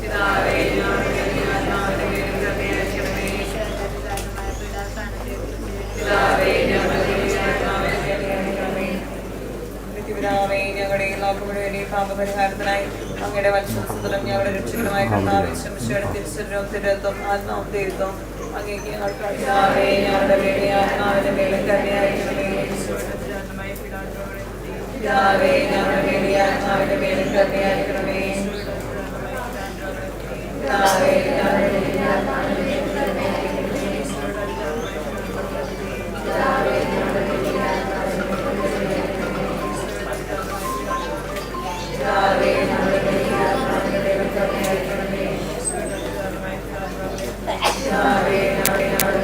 പിതാവേ ഞങ്ങളുടെ മേലും ആത്മാവിന്റെ മേലും കരുണയായിരിക്കണമേ. പിതാവേ ഞങ്ങളുടെ മേലും ആത്മാവിന്റെ മേലും കരുണയായിരിക്കണമേ. പിതാവേ ഞങ്ങളുടെ എല്ലാവരുടെയും പാപപരിഹാരത്തിനായി അങ്ങയുടെ വത്സലസുതരം ഞങ്ങളുടെ രക്ഷകനുമായ കർത്താവിശ്വം തിരുശരീരവും തിരുരക്തവും ആത്മാവും ദൈവത്വവും അങ്ങേക്ക് ഞങ്ങൾ പിതാവേ ഞങ്ങളുടെ മേലും ആത്മാവിന്റെ മേലും കരുണയായിരിക്കണമേ. പിതാവേ ഞങ്ങളുടെ മേലും ആത്മാവിന്റെ മേലും കരുണയായിരിക്കണമേ. പിതാവേ ഞങ്ങളുടെ മേലും ആത്മാവിന്റെ മേലും കരുണയായിരിക്കണമേ. പിതാവേ ഞങ്ങളുടെ മേലും ആത്മാവിന്റെ മേലും പിതാവേ ഞങ്ങളുടെ മേലും ആത്മാവിന്റെ മേലും കരുണയായിരിക്കണമേ. പിതാവേ ഞങ്ങളുടെ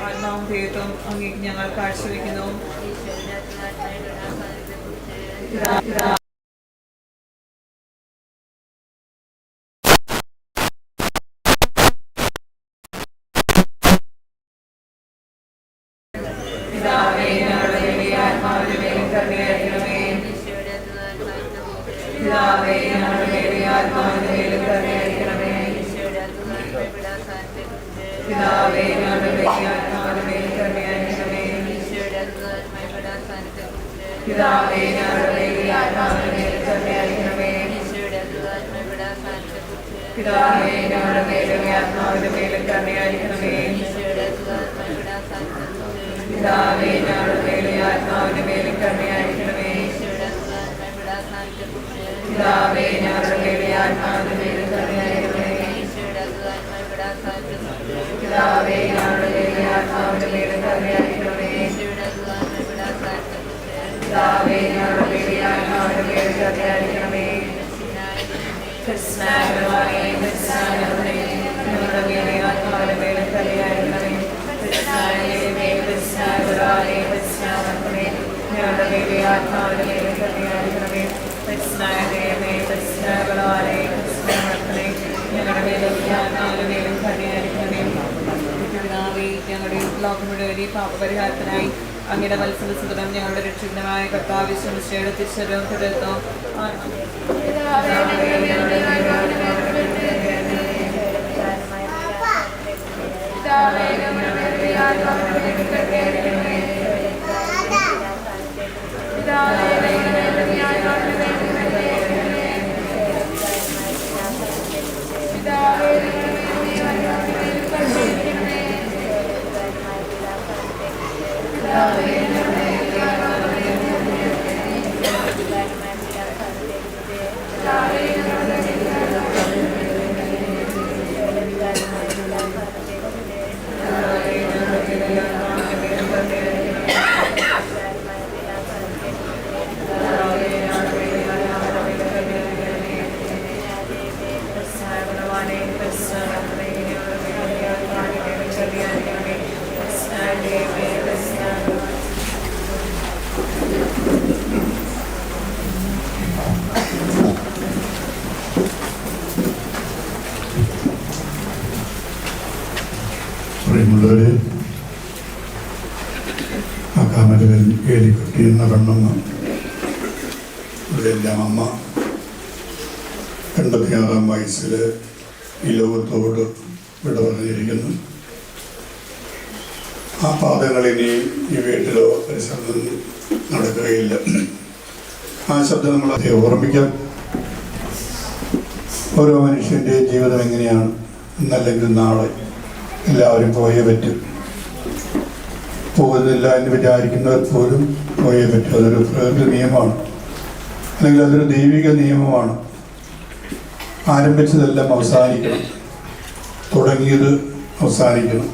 ആത്മാവും ദൈവത്വവും അങ്ങേക്ക് ഞങ്ങൾ കാഴ്ചവെക്കുന്നു. പിതാവേ ഞങ്ങളുടെ മേലും ആത്മാവിന്റെ മേലും കരുണയായിരിക്കണമേ. ആത്മാവിന്റെ മേലും കരുണയായിരിക്കണമേ. പിതാവേ, ഞങ്ങളുടെ മേലും ആത്മാവിന്റെ മേലും കരുണയായിരിക്കണമേ. പിതാവേ, ഞങ്ങളുടെ മേലും ആത്മാവിന്റെ മേലും കരുണയായിരിക്കണമേ. പിതാവേ, ഞങ്ങളുടെ മേലും ആത്മാവിന്റെ മേലും കരുണയായിരിക്കണമേ. പിതാവേ, ഞങ്ങളുടെ മേലും ആത്മാവിന്റെ മേലും കരുണയായിരിക്കണമേ. പിതാവേ, ഞങ്ങളുടെ മേലും ആത്മാവിന്റെ മേലും കരുണയായിരിക്കണമേ. പിതാവേ, ഞങ്ങളുടെ മേലും ആത്മാവിന്റെ മേലും കരുണയായിരിക്കണമേ. പിതാവേ, ഞങ്ങളുടെ മേലും ആത്മാവിന്റെ മേലും കരുണയായിരിക്കണമേ. കൃഷ്ണായനമേ, കൃഷ്ണായനമേ, ഞങ്ങളുടെ മേലും ആത്മാവിന്റെ മേലും കരുണയായിരിക്കണമേ. കൃഷ്ണായനമേ, കൃഷ്ണായനമേ, കൃഷ്ണായനമേ, ഞങ്ങളുടെ മേലും ആത്മാവിന്റെ മേലും കരുണയായിരിക്കണമേ. കൃഷ്ണായനമേ, കൃഷ്ണായനമേ, കൃഷ്ണായനമേ, ഞങ്ങളുടെ മേലും ആത്മാവിന്റെ മേലും കരുണയായിരിക്കണമേ. പിതാവേ, ഞങ്ങളുടെ ലോകം മുഴുവൻ പാപപരിഹാരത്തിനായി അങ്ങയുടെ വത്സലസുതരം ഞങ്ങളുടെ രക്ഷിതനായ കർത്താവ് യേശുമിശിഹായുടെ തിരുശരീരവും ഹൃദയവും പ്രിയമുള്ളവരെ, ആ കാമരകൻ ഏലിക്കുട്ടി എന്ന കണ്ണമ്മ ഇവരെല്ലാം അമ്മ 86-ാം വയസ്സിൽ ഈ ലോകത്തോട് വിട പറഞ്ഞിരിക്കുന്നു. ആ പാദങ്ങളിനി ഈ വീട്ടിലോ പരിസരത്തും നടക്കുകയില്ല. ആ ശബ്ദം നമ്മളെ ഓർമ്മിക്കാം. ഓരോ മനുഷ്യൻ്റെ ജീവിതം എങ്ങനെയാണ്, ഇന്നല്ലെങ്കിൽ നാളെ എല്ലാവരും പോയേ പറ്റും. പോകുന്നില്ല എന്ന് വിചാരിക്കുന്നവർ പോലും പോയേ പറ്റും. അതൊരു പ്രകൃതി നിയമമാണ്, അല്ലെങ്കിൽ അതൊരു ദൈവിക നിയമമാണ്. ആരംഭിച്ചതെല്ലാം അവസാനിക്കണം, തുടങ്ങിയത് അവസാനിക്കണം.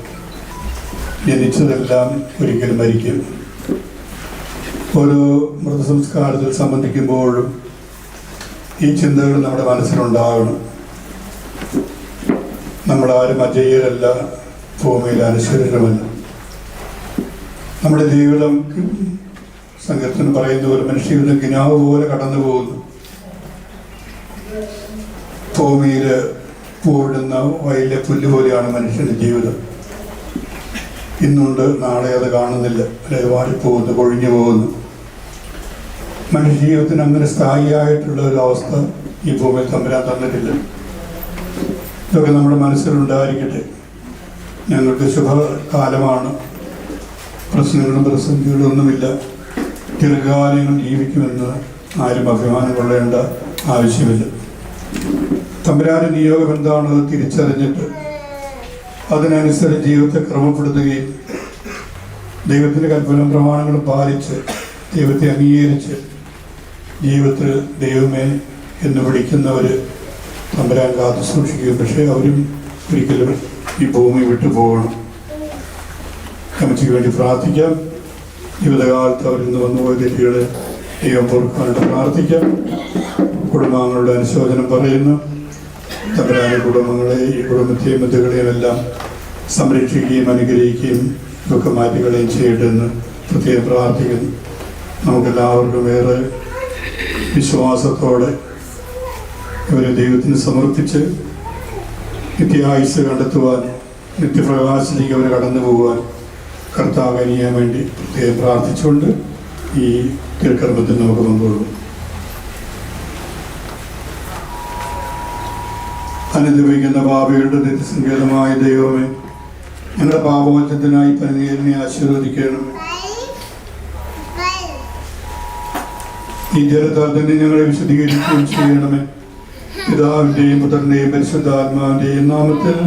ജനിച്ചതെല്ലാം ഒരിക്കലും മരിക്കും. ഓരോ മൃതസംസ്കാരത്തിൽ സംബന്ധിക്കുമ്പോഴും ഈ ചിന്തകൾ നമ്മുടെ മനസ്സിലുണ്ടാകണം. നമ്മളാരും അജയ്യരല്ല, ഭൂമിയിൽ അനശ്വരമല്ല. നമ്മുടെ ജീവിതം സംഘത്തിന് പറയുന്ന പോലെ മനുഷ്യജീവിതം കിനാവ് പോലെ കടന്നു പോകുന്നു. ഭൂമിയിൽ പൂവിടുന്ന വയലിലെ പുല്ല് പോലെയാണ് മനുഷ്യൻ്റെ ജീവിതം. ഇന്നുണ്ട്, നാളെ അത് കാണുന്നില്ല, അല്ലെങ്കിൽ വാടിപ്പോകുന്നു, കൊഴിഞ്ഞു പോകുന്നു. മനുഷ്യ ജീവിതത്തിന് അങ്ങനെ സ്ഥായിയായിട്ടുള്ള ഒരു അവസ്ഥ ഈ ഭൂമിയിൽ തമ്പുരാൻ തന്നിട്ടില്ല. ഇതൊക്കെ നമ്മുടെ മനസ്സിലുണ്ടായിരിക്കട്ടെ. ഞങ്ങൾക്ക് ശുഭകാലമാണ്, പ്രശ്നങ്ങളും പ്രതിസന്ധികളും ഒന്നുമില്ല. ദീർഘകാലങ്ങൾ ജീവിക്കുമെന്ന് ആരും അഭിമാനം കൊള്ളേണ്ട ആവശ്യമില്ല. തമ്പുരാന്റെ നിയോഗം എന്താണെന്ന് തിരിച്ചറിഞ്ഞിട്ട് അതിനനുസരിച്ച് ജീവിതത്തെ ക്രമപ്പെടുത്തുകയും ദൈവത്തിൻ്റെ കൽപ്പന പ്രമാണങ്ങൾ പാലിച്ച് ദൈവത്തെ അംഗീകരിച്ച് ജീവിതത്തിൽ ദൈവമേ എന്ന് വിളിക്കുന്നവർ തമ്പുരാൻ കാത്തു സൂക്ഷിക്കുകയും, പക്ഷേ അവരും ഒരിക്കലും ഈ ഭൂമി വിട്ടു പോകണം. കമ്മിറ്റിക്ക് വേണ്ടി പ്രാർത്ഥിക്കാം. ജീവിതകാലത്ത് അവരിൽ നിന്ന് വന്നുപോയ തെറ്റുകളെ ദൈവം പൊറുക്കാനായിട്ട് പ്രാർത്ഥിക്കാം. കുടുംബാംഗങ്ങളുടെ അനുശോചനം പറയുന്നു. തമ്പുരാന്റെ കുടുംബങ്ങളെ, ഈ കുടുംബത്തെയും ബന്ധുക്കളെയും എല്ലാം സംരക്ഷിക്കുകയും അനുഗ്രഹിക്കുകയും ഇതൊക്കെ മാറ്റികളെയും ചെയ്യട്ടെ എന്ന് പ്രത്യേകം പ്രാർത്ഥിക്കുന്നു. നമുക്കെല്ലാവർക്കും ഏറെ വിശ്വാസത്തോടെ ഇവരെ ദൈവത്തിന് സമർപ്പിച്ച് നിത്യായുസ് കണ്ടെത്തുവാൻ, നിത്യപ്രകാശത്തിലേക്ക് അവർ കടന്നു പോകുവാൻ കർത്താവ് അനിയാൻ വേണ്ടി പ്രത്യേകം പ്രാർത്ഥിച്ചുകൊണ്ട് ഈ തിരുക്കർമ്മത്തിൽ നമുക്ക് പങ്കുകൊള്ളും. അനുദപിക്കുന്ന പാപികളുടെ നിത്യസങ്കേതമായ ദൈവമേ, ഞങ്ങളുടെ പാപമോചനത്തിനായി പരിനീരനെ ആശീർവദിക്കണം. ഈ ജലത്താൽ തന്നെ ഞങ്ങളെ വിശദീകരിക്കുകയും ചെയ്യണമേ. പിതാവിന്റെയും പുത്രന്റെയും പരിശുദ്ധാത്മാവിന്റെയും നാമത്തിൽ.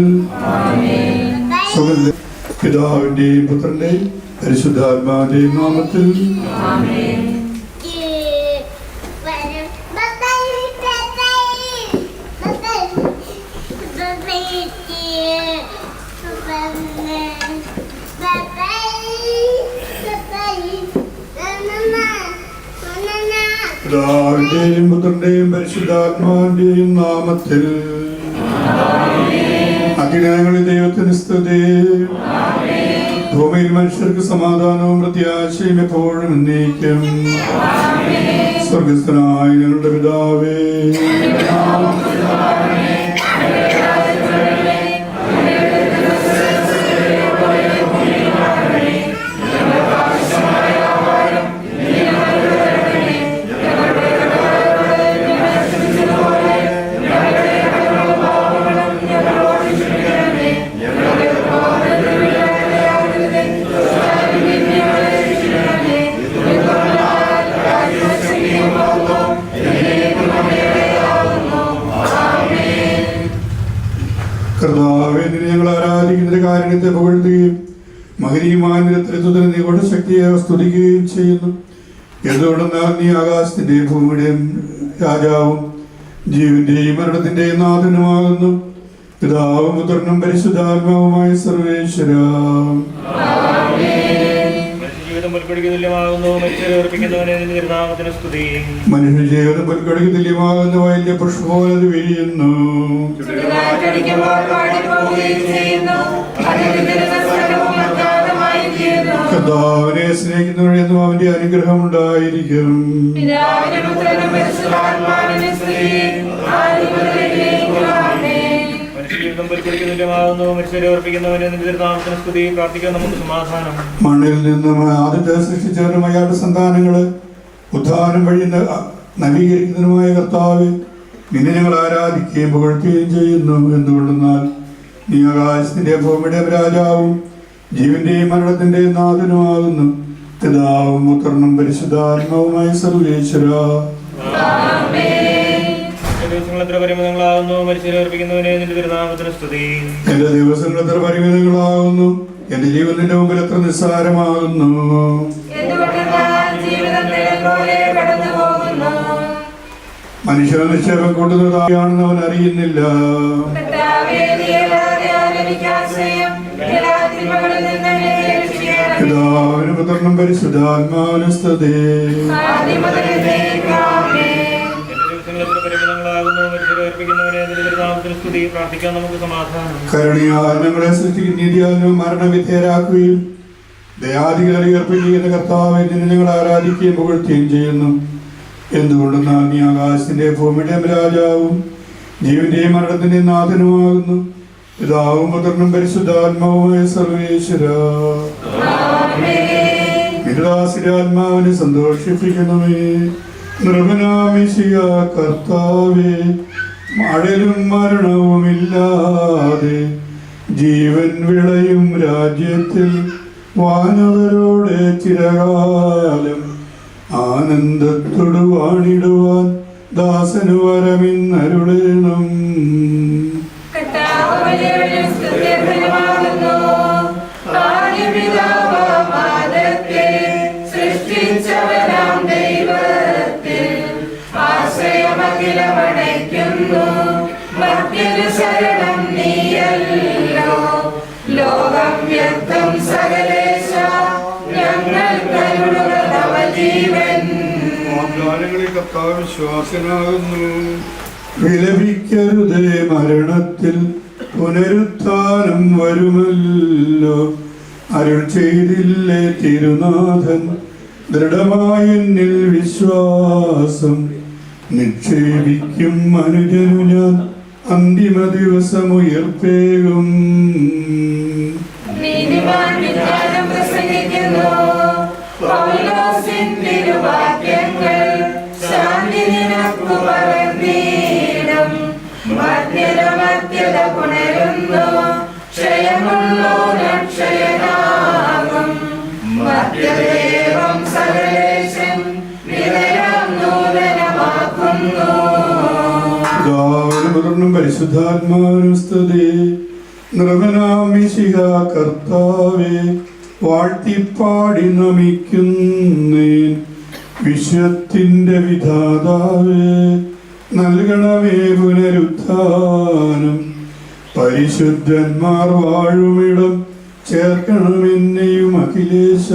പിതാവിന്റെയും പുത്രന്റെയും പരിശുദ്ധാത്മാവിന്റെയും നാമത്തിൽ. പിതാവിന്റെയും പുത്രന്റെയും പരിശുദ്ധാത്മാവിന്റെയും നാമത്തിൽ. അഖിലങ്ങളിൽ ദൈവത്തിന് സ്തുതി. ഭൂമിയിൽ മനുഷ്യർക്ക് സമാധാനവും പ്രത്യാശയും എപ്പോഴും എന്നേക്കും. സ്വർഗസ്ഥനായ ഞങ്ങളുടെ പിതാവേ, കർത്താവേ, നിന്നെ ഞങ്ങൾ ആരാധിക്കുന്നതിന്റെ കാരണത്തെ പുകഴ്ത്തുകയും മഹനീയമായ നിരത്തിലെത്തുന്നതിന് നീയുടെ ശക്തിയെ സ്തുതിക്കുകയും ചെയ്യുന്നു. എന്തുകൊണ്ടെന്നാൽ നീ ആകാശത്തിന്റെയും ഭൂമിയുടെയും രാജാവും ജീവന്റെയും മരണത്തിന്റെയും നാഥനുമാകുന്നു. പിതാവും പുത്രനും പരിശുദ്ധാത്മാവുമായ സർവേശ്വര. പുൽക്കൊടിക്ക് തുല്യമാകുന്നു മരിച്ചവരെ നിന്റെ തിരുനാമത്തിന് സ്തുതി. മനുഷ്യ ജീവിതം പുൽക്കൊടിക്ക് തുല്യമാകുന്ന വയലിലെ പുഷ്പം പോലെ അത് വിരിയുന്നു. കർത്താവിനെ സ്നേഹിക്കുന്നവരെന്നും അവന്റെ അനുഗ്രഹം ഉണ്ടായിരിക്കും. മണ്ണിൽ നിന്നും ആദ്യത്തെ സൃഷ്ടിച്ചവരും അയാളുടെ സന്താനങ്ങള് ഉദ്ധാനം വഴി നവീകരിക്കുന്നതിനുമായ കർത്താവ്, നിന്നെ ഞങ്ങൾ ആരാധിക്കുകയും പുകഴ്ത്തുകയും ചെയ്യുന്നു. എന്തുകൊണ്ടെന്നാൽ നീ ആകാശത്തിന്റെ ഭൂമിയുടെയും രാജാവും ജീവന്റെയും മരണത്തിന്റെയും നാഥനുമാകുന്നു. പിതാവും പുത്രനും പരിശുദ്ധാത്മാവുമായ സർവേശ്വര. എത്ര പരിമിതങ്ങളാകുന്നു മരിച്ചവരെ നിന്റെ തിരുനാമത്തിന് സ്തുതി. എന്റെ ദിവസങ്ങൾ എത്ര പരിമിതങ്ങളാകുന്നു, എന്റെ ജീവൻ നിന്റെ മുമ്പിൽ എത്ര നിസ്സാരമാകുന്നു. മനുഷ്യനെ നിക്ഷേപം കൊണ്ടുവന്നതാണെന്ന് അവൻ അറിയുന്നില്ല. പിതാവിനും പുത്രനും പരിശുദ്ധാത്മാവിനും സ്തുതി. കരുണയാൽ ഞങ്ങളെ സൃഷ്ടിക്കുന്ന നീതിയാലും മരണവിധേയരാക്കുകയും ദയാധികളെ ഏർപ്പിക്കുന്ന കർത്താവെ, നിന്നെ ഞങ്ങൾ ആരാധിക്കുകയും പുകഴ്ത്തുകയും ചെയ്യുന്നു. എന്തുകൊണ്ടെന്നാൽ നീ ആകാശത്തിന്റെ ഭൂമിയുടെയും രാജാവും ജീവന്റെയും മരണത്തിന്റെയും നാഥനുമാകുന്നു. പിതാവും പുത്രനും പരിശുദ്ധാത്മാവുമായ സർവേശ്വര. ആത്മാവിനെ സന്തോഷിപ്പിക്കണമേ. നൃപനാമിശിയ കർത്താവേ, മഴലും മരണവുമില്ലാതെ ജീവൻ വിളയും രാജ്യത്തിൽ വാനവരോടെ ചിരകാലം ആനന്ദത്തോടു വാണിടുവാൻ ദാസനു വരമിന്നരുളേണം. ലോകം വ്യക്തം സകലേശ ഞങ്ങൾ ജീവൻ കർത്താവ് വിശ്വാസനാകുന്നു. വിലപിക്കരുതേ, മരണത്തിൽ പുനരുത്ഥാനം വരുമല്ലോ. അരുൾ ചെയ്തില്ലേ തിരുനാഥൻ, ദൃഢമായ എന്നിൽ വിശ്വാസം നിക്ഷേപിക്കും മനുജനു ഞാൻ അന്തിമ ദിവസമുയർപ്പേകും. ശാന്തി നിനക്കു പറന്നീടും മധ്യരമ പിതാവിനും പരിശുദ്ധാത്മാവിനും സ്തുതി. നിർമ്മലാം മിശിഹ കർത്താവേ, വാഴ്ത്തിപ്പാടി നമിക്കുന്നേൻ. വിശ്വത്തിന്റെ വിധാതാവേ, നൽകണമേ പുനരുത്ഥാനം. പരിശുദ്ധന്മാർ വാഴുമിടം ചേർക്കണമെന്നെയും അഖിലേശ.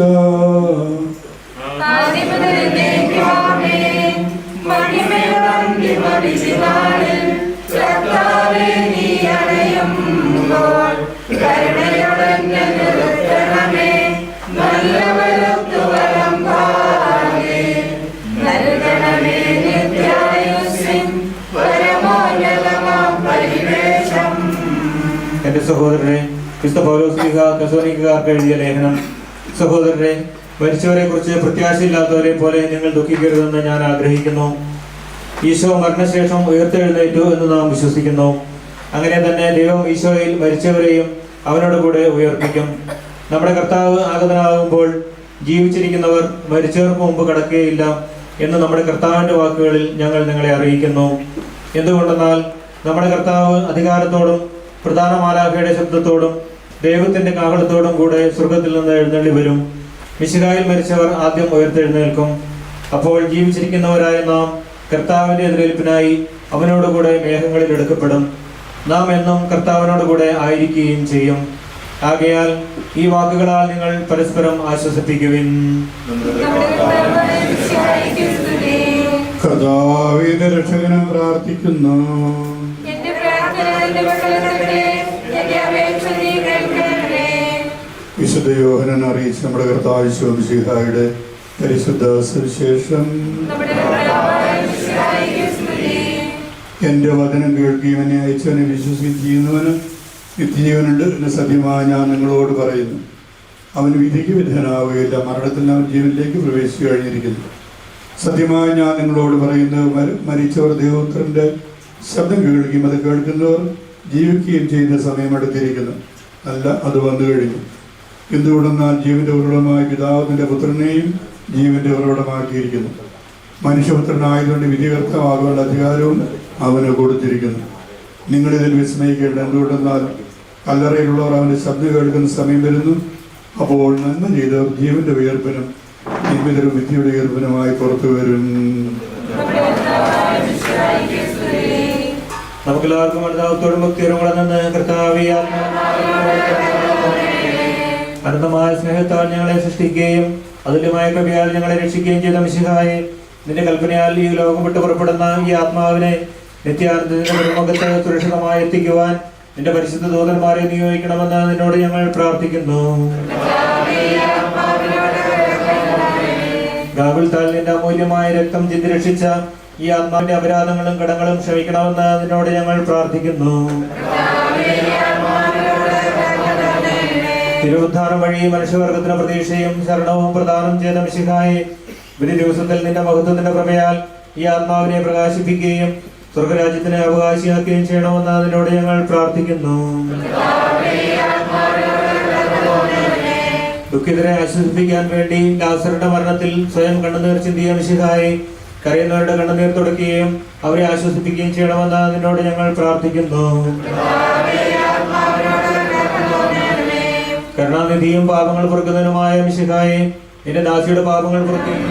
എന്റെ സഹോദരരെ, വിശുദ്ധ പൗലോസ് തെസ്സലോനിക്കക്കാർക്ക് എഴുതിയ ലേഖനം. സഹോദരരെ, മരിച്ചവരെ കുറിച്ച് പ്രത്യാശയില്ലാത്തവരെ പോലെ നിങ്ങൾ ദുഃഖിക്കരുതെന്ന് ഞാൻ ആഗ്രഹിക്കുന്നു. ഈശോ മരണശേഷം ഉയർത്തെഴുന്നേറ്റു എന്ന് നാം വിശ്വസിക്കുന്നു. അങ്ങനെ തന്നെ ദൈവം ഈശോയിൽ മരിച്ചവരെയും അവനോട് കൂടെ ഉയർപ്പിക്കും. നമ്മുടെ കർത്താവ് ആഗതനാകുമ്പോൾ ജീവിച്ചിരിക്കുന്നവർ മരിച്ചവർക്ക് മുമ്പ് കടക്കുകയില്ല എന്ന് നമ്മുടെ കർത്താവിൻ്റെ വാക്കുകളിൽ ഞങ്ങൾ നിങ്ങളെ അറിയിക്കുന്നു. എന്തുകൊണ്ടെന്നാൽ നമ്മുടെ കർത്താവ് അധികാരത്തോടും പ്രധാന മാലാഖയുടെ ശബ്ദത്തോടും ദൈവത്തിൻ്റെ കാഹളത്തോടും കൂടെ സ്വർഗത്തിൽ നിന്ന് എഴുന്നള്ളി വരും. മിശിഹായിൽ മരിച്ചവർ ആദ്യം ഉയർത്തെഴുന്നേൽക്കും. അപ്പോൾ ജീവിച്ചിരിക്കുന്നവരായ നാം കർത്താവിൻ്റെ എതിരേൽപ്പിനായി അവനോടുകൂടെ മേഘങ്ങളിൽ എടുക്കപ്പെടും. നാം എന്നും കർത്താവിനോടുകൂടെ ആയിരിക്കുകയും ചെയ്യും. ആകയാൽ ഈ വാക്കുകളാൽ നിങ്ങൾ പരസ്പരം ആശ്വസിപ്പിക്കുവിൻ. കർത്താവിന്റെ രക്ഷകനെ പ്രാർത്ഥിക്കുന്നു. വിശുദ്ധ യോഹന്നാൻ അറിയിച്ച നമ്മുടെ കർത്താവ് മിശിഹായുടെ പരിശുദ്ധ സുവിശേഷം. എന്റെ വചനം കേൾക്കുകയും എന്നെ അയച്ചവനെ വിശ്വസിക്കുകയും ചെയ്യുന്നവന് നിത്യജീവനുണ്ട് എന്ന് സത്യമായി ഞാൻ നിങ്ങളോട് പറയുന്നു. അവൻ വിധിക്ക് വിധേയനാവുകയില്ല, മരണത്തിൽ അവൻ ജീവനിലേക്ക് പ്രവേശിച്ചു കഴിഞ്ഞിരിക്കുന്നു. സത്യമായി ഞാൻ നിങ്ങളോട് പറയുന്നത്, മരിച്ചവർ ദൈവപുത്രന്റെ ശബ്ദം കേൾക്കുകയും അത് കേൾക്കുന്നവർ ജീവിക്കുകയും ചെയ്യുന്ന സമയം അടുത്തിരിക്കുന്നു. അല്ല, അത് വന്നു കഴിഞ്ഞു. എന്തുകൊണ്ടെന്നാൽ ജീവന്റെ ഉറവിടമായ പിതാവിന്റെ പുത്രനെയും ജീവന്റെ ഉറവിടമാക്കിയിരിക്കുന്നു. മനുഷ്യപുത്രനായതുകൊണ്ട് വിധികർത്തമാകുവാനുള്ള അധികാരവും അവന് കൊടുത്തിരിക്കുന്നു. നിങ്ങളിതിൽ വിസ്മയിക്കേണ്ട. എന്തുകൊണ്ടെന്നാൽ കല്ലറയിലുള്ളവർ അവന്റെ ശബ്ദം കേൾക്കുന്ന സമയം വരുന്നു. അപ്പോൾ നന്മ ചെയ്തവർ ജീവന്റെ ഉയർപ്പിനും നിമിതരും വിധിയുടെ ഉയർപ്പിനുമായി പുറത്തു വരും. നമുക്കെല്ലാവർക്കും അനുതാപത്തോടും ഭക്തിയോടും നിന്ന് കർത്താവേ, അനന്തമായ സ്നേഹത്താൽ ഞങ്ങളെ സൃഷ്ടിക്കുകയും അതുല്യമായ കൃപയാൽ ഞങ്ങളെ രക്ഷിക്കുകയും ചെയ്ത മിശിഹായെ, നിന്റെ കൽപ്പനയാൽ ഈ ലോകം വിട്ട് പുറപ്പെടുന്ന ഈ ആത്മാവിനെ നിത്യാനന്ദത്തിന്റെ നിർമുഖത്തെ സുരക്ഷിതമായി എത്തിക്കുവാൻ നിന്റെ പരിശുദ്ധ ദൂതന്മാരെ നിയോഗിക്കണമെന്ന് നിന്നോട് ഞങ്ങൾ പ്രാർത്ഥിക്കുന്നു. ഗാകുൽത്താൽ നിന്റെ അമൂല്യമായ രക്തം ചിന്തി രക്ഷിച്ച ഈ ആത്മാവിന്റെ അപരാധങ്ങളും കടങ്ങളും ക്ഷമിക്കണമെന്ന് നിന്നോട് ഞങ്ങൾ പ്രാർത്ഥിക്കുന്നു. തിരുവുദ്ധാനം വഴി മനുഷ്യവർഗത്തിന് പ്രതീക്ഷയും ശരണവും പ്രദാനം ചെയ്ത മിശിഹായെ, ഒരു ദിവസത്തിൽ നിന്റെ മഹത്വത്തിന്റെ പ്രഭയാൽ ഈ ആത്മാവിനെ പ്രകാശിപ്പിക്കുകയും സ്വർഗരാജ്യത്തിന് അവകാശിയാക്കുകയും ചെയ്യണമെന്ന് അതിനോട് ഞങ്ങൾ പ്രാർത്ഥിക്കുന്നു. ദുഃഖിതരെ ആശ്വസിപ്പിക്കാൻ വേണ്ടി ലാസറുടെ മരണത്തിൽ സ്വയം കണ്ണുനീർ ചിന്തിയ മിശിഹായെ, കരയുന്നവരുടെ കണ്ണുനീർ തുടയ്ക്കുകയും അവരെ ആശ്വസിപ്പിക്കുകയും ചെയ്യണമെന്ന് അതിനോട് ഞങ്ങൾ പ്രാർത്ഥിക്കുന്നു. കരുണാനിധിയും പാപങ്ങൾ പൊറുക്കുന്നതിനുമായ മിശിഹായെ, നിന്റെ ദാസിയുടെ പാപങ്ങൾ പൊറുക്കുകയും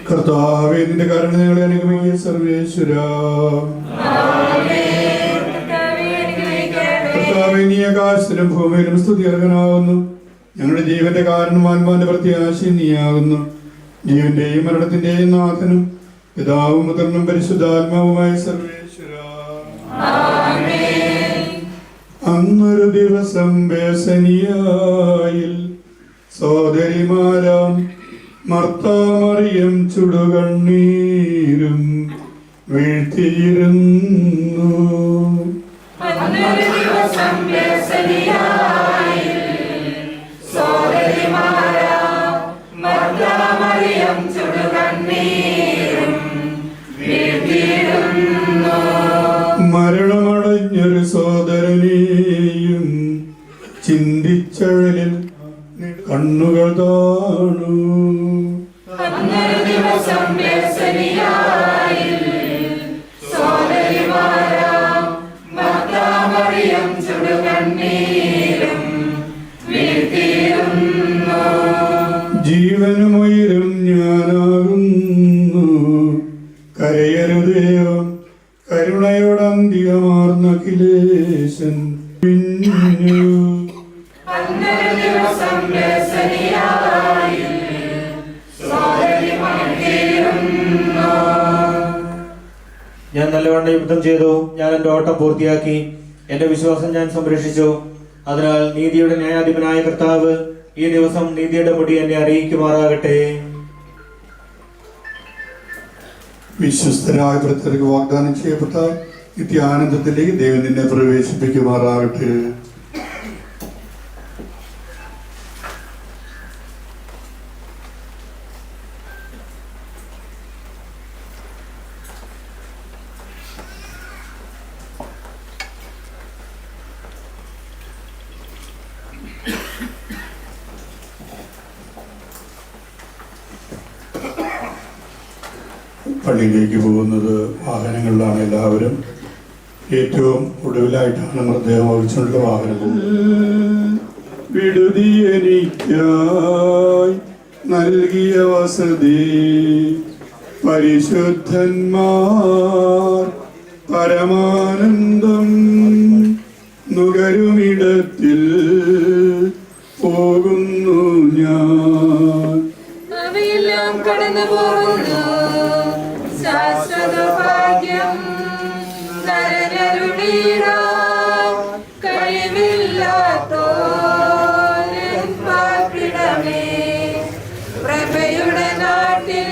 കർത്താവേ, നിന്റെ കാരുണ്യങ്ങളെ അനുഗമിക്കുക. സർവേശ്വര കർത്താവേ, നീ ആകാശത്തിലും ഭൂമിയിലും സ്തുതി അർഹനാകുന്നു. ഞങ്ങളുടെ ജീവന്റെ കാരണവാന്മാന്റെ പ്രത്യാശയും നീയാകുന്നു. ജീവന്റെയും മരണത്തിന്റെയും നാഥനും പിതാവും പുത്രനും പരിശുദ്ധാത്മാവുമായ സർവേശ്വര. അന്ന് ദിവസം ബേസനിയായിൽ സോദരിമാരാം മർത്താമറിയം ചുടുകണ്ണീരും വീഴ്ത്തിയിരുന്നു. മരണമടഞ്ഞൊരു സോദരനെയും ചിന്തിച്ചഴലിൽ കണ്ണുകൾ താണു. ജീവനുമുയരും ഞാനാകുന്നു, കരയരുദേവം കരുണയോടന്തികമാർന്ന അഖിലേശൻ പിന്നു. ഞാൻ നല്ലവണ്ണം യുദ്ധം ചെയ്തു, ഞാൻ എൻ്റെ ഓട്ടം പൂർത്തിയാക്കി, എൻ്റെ വിശ്വാസം ഞാൻ സംരക്ഷിച്ചു. അതിനാൽ നീതിയുടെ ന്യായാധിപനായ കർത്താവ് ഈ ദിവസം നീതിയുടെ മുടി എന്നെ അറിയിക്കുമാറാകട്ടെ. വിശ്വസ്തരായ ഭക്തർക്ക് വാഗ്ദാനം ചെയ്യപ്പെട്ട നിത്യാനന്ദത്തിലേക്ക് ദൈവം നിന്നെ പ്രവേശിപ്പിക്കുമാറാകട്ടെ. പള്ളിയിലേക്ക് പോകുന്നത് വാഹനങ്ങളിലാണ് എല്ലാവരും. ഏറ്റവും ഒടുവിലായിട്ടാണ് മൃതദേഹം വഹിച്ചുകൊണ്ടുള്ള വാഹനം പോകുന്നത്. വിടുതി എനിക്കായി നൽകിയ വസതി പരിശുദ്ധന്മാർ പരമാനന്ദം നുകരുമിടത്തിൽ പോകുന്നു ഞാൻ. അവയെല്ലാം കടന്നു പോകുന്നു ശാശ്വത ഭാഗ്യം നരനരുളീടാൻ കഴിവില്ലാത്തോരൻ പാർപ്പിടമേ. പ്രഭയുടെ നാട്ടിൽ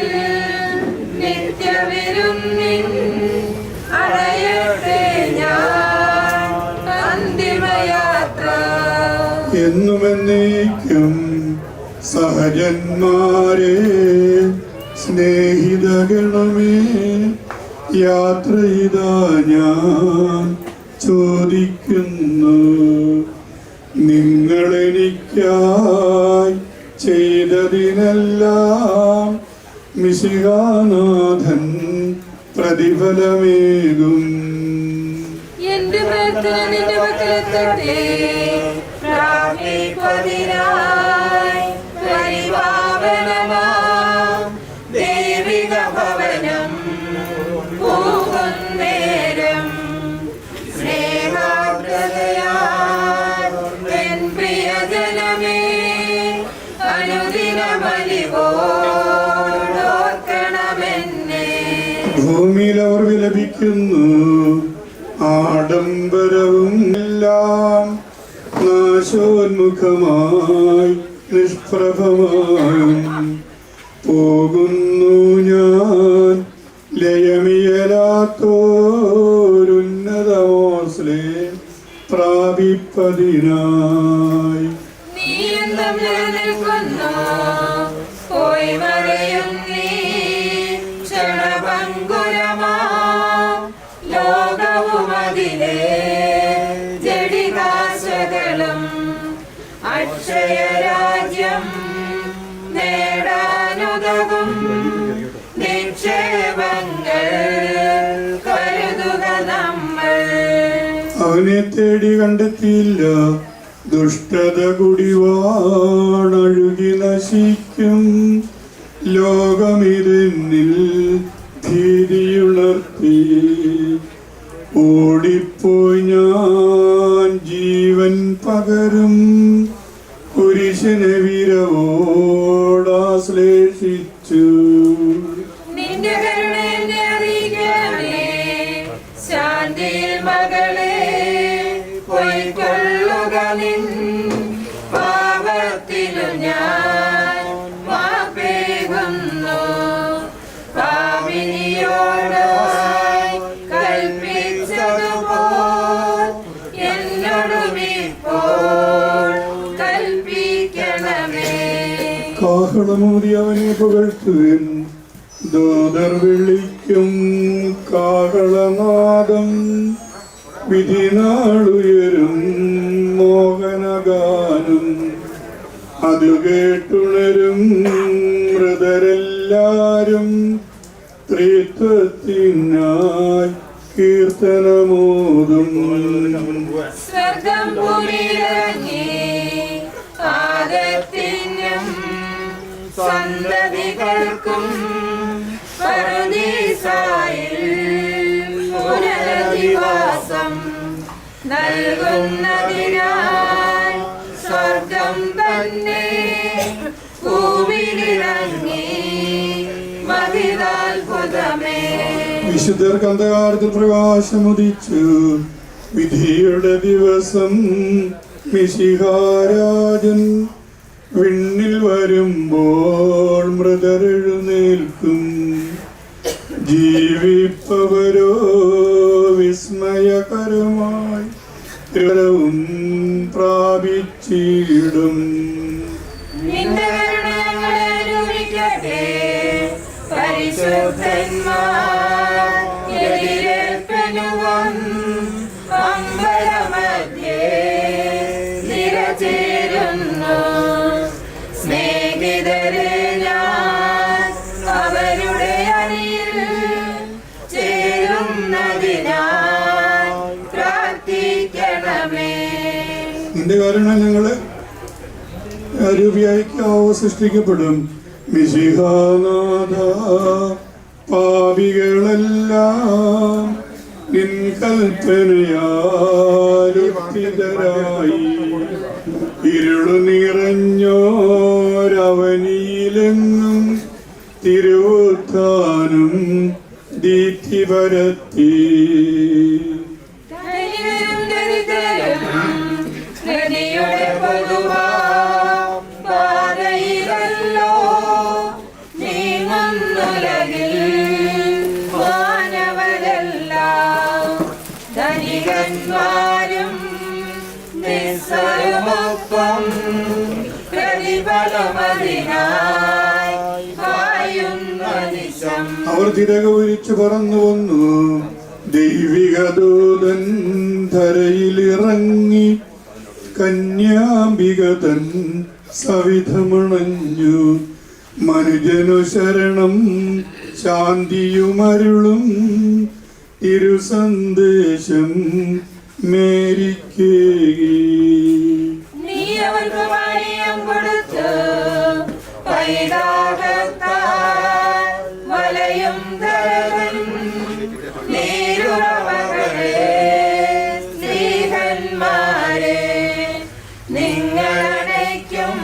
നിത്യവിരുന്നിൻ അടയട്ടെ ഞാൻ അന്തിമയാത്ര. എന്നുമെന്നേക്കും സഹജന്മാരെ സ്നേഹിതഗണമേ, യാത്ര ഇതാ ഞാൻ ചോദിക്കുന്നു. നിങ്ങളെനിക്കായി ചെയ്തതിനെല്ലാം മിശിഹാനാഥൻ പ്രതിഫലമേകും. എന്റെ പ്രാർത്ഥന നിന്റെ പക്കലെത്തട്ടെ. പ്രാർത്ഥിപ്പതിനായി പരിപാവനമാം ദൈവിക ഭവനം പോകുന്നേരം സ്നേഹാർദ്രതയാൽ എൻ പ്രിയജനമേ അനുദിനമലിവോടോർക്കണമെന്നെ. ഭൂമിയിൽ അവർ വിലപിക്കുന്നു, ആഡംബരവും എല്ലാം നാശോന്മുഖമായി നിഷ്പ്രഭമായും പോകുന്നു ഞാൻ ലയമിയലാത്തോരുന്നതമോസ്ലേ പ്രാപിപ്പതിനായി. നീ എന്നും നിലനിൽക്കുന്നു, പോയി മറയും നീ ക്ഷണഭംഗുരമാ ലോകവും അതിലെ ജഡികാശകളും അക്ഷയരാജ്യം നേടാനുതകും നിക്ഷേപങ്ങൾ കരുതുക നമ്മൾ. അവനെ തേടി കണ്ടെത്തിയില്ല, ദുഷ്ടത കുടിവാണഴുകി നശിക്കും. ലോകമിതെന്നിൽ ഭീതിയുണർത്തി, ഓടിപ്പോയി ഞാൻ ജീവൻ പകരും. കുരിശിനെ വിരവോടാശ്ലേഷിച്ചു. നിന്റെ കരുണ എന്നെ അറിയിക്കണമേ. ശാന്തിയിൽ മകളെ പൊയ്ക്കൊള്ളുക നിൻ പാപത്തിനു ഞാൻ മാപ്പേകുന്നു. പാപിനിയോടായി കൽപ്പിച്ചതുപോൽ എന്നോടുമിപ്പോൾ കൽപ്പിക്കണമേ. കാഹളമൂതി അവനെ പുകഴ്ത്തുവിൻ, ദൂതർ വിളിക്കും കാഹളനാദം. വിധിനാളുയരും മോഹനഗാനം, അത് കേട്ടുണരും മൃതരെല്ലാരും. ത്രിത്വത്തിനായി കീർത്തനമോതും. സ്വർഗം ഭൂമിയിലിറങ്ങി ആദത്തിനും സന്തതികൾക്കും പറുദീസായിൽ പുനരധിവാസം നൽകുന്നതിനായി സ്വർഗം തന്നെ ഭൂമിയിലിറങ്ങി മഹിതാത്ഭുതമേ. വിശുദ്ധർക്ക് അന്ധകാരത്തിൽ പ്രകാശമുദിച്ചു. വിധിയുടെ ദിവസം മിശിഹാരാജൻ വിണ്ണിൽ വരുമ്പോൾ മൃതരെഴുന്നേൽക്കും. ജീവിപ്പവരോ വിസ്മയകരമായി വും പ്രാപിച്ചിടും. നിന്റെ കരുണ ഞങ്ങളെ അനുഗ്രഹിക്കട്ടെ. പരിശുദ്ധന്മാർ എതിരേൽപ്പനുവം അമ്പലമധ്യേ നിരചേരുന്നു. സ്നേഹിതരെ ഞാൻ അവരുടെ അണിയിൽ ചേരുന്നതിനായി പ്രാർത്ഥിക്കണമേ. നിന്റെ കരുണ ഞങ്ങളെ രൂപിയായിക്കാവോ സൃഷ്ടിക്കപ്പെടും. മിശിഹാനാഥ, പാപികളെല്ലാം നിൻ കൽപ്പനയാലുത്തിതരായി ഇരുളു നിറഞ്ഞോരവനിയിലെങ്ങും തിരുവുത്ഥാനം ദീപ്തി പരത്തി. ധനികരും ദരിദ്രരും നദിയുടെ പാതയിലല്ലോ നീങ്ങുന്നുലകിൽ മാനവരെല്ലാം. ധനികന്മാരും നിസ്സരുമൊപ്പം പ്രതിഫലമതിനായി വായുന്ന നിശം. അവർ തിരകുരിച്ചു പറന്നു വന്നു. ദൈവിക ദൂതൻ ധരയിലിറങ്ങി കന്യാംബിക തൻ സവിധമണഞ്ഞു. മനുജനു ശരണം ശാന്തിയുമരുളും തിരുസന്ദേശം മേരിക്കേകി. നീ അവർക്ക് പാനീയം കൊടുത്ത് പൈതാകത്താൽ വലയും ധരകൻ. നീരുറവകളെ സ്ത്രീഹന്മാരെ നിങ്ങളടയ്ക്കും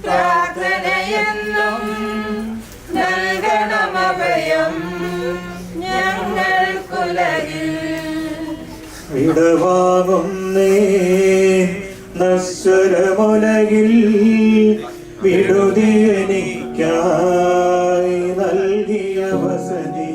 പ്രാർത്ഥനയെന്നും നൽകണമഭയം ഞങ്ങൾക്കുലകിൽ. വിടവാങ്ങുന്നേ നശ്വരമുലകിൽ വിടുതി എനിക്കായി നൽകിയ വസതി.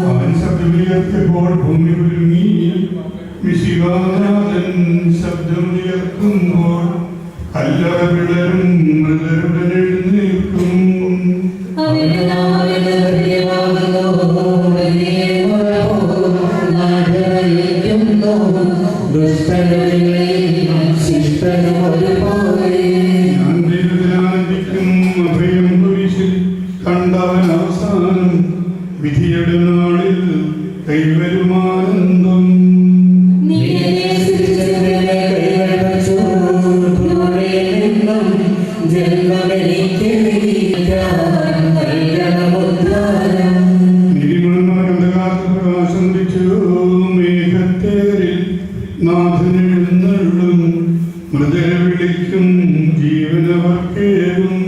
അവൻ ശബ്ദമുയർത്തിയപ്പോൾ ഭൂമി കുലുങ്ങി. മിശിഹാനാഥൻ ശബ്ദമുയർത്തുമ്പോൾ കല്ലറ പിളരും, മൃതരുടൻ എഴുന്നേൽക്കും. ഞാൻ ദൈവത്തിനാനന്ദിക്കും, അഭയം കുരിശിൽ കണ്ടവൻ അവസാനം വിധിയുടെ നാളിൽ കൈവരുമാനന്ദം. മേഘത്തേരിൽ നാഥനെഴുന്നള്ളും, മൃതരെ വിളിക്കും, ജീവനവർക്കേകും.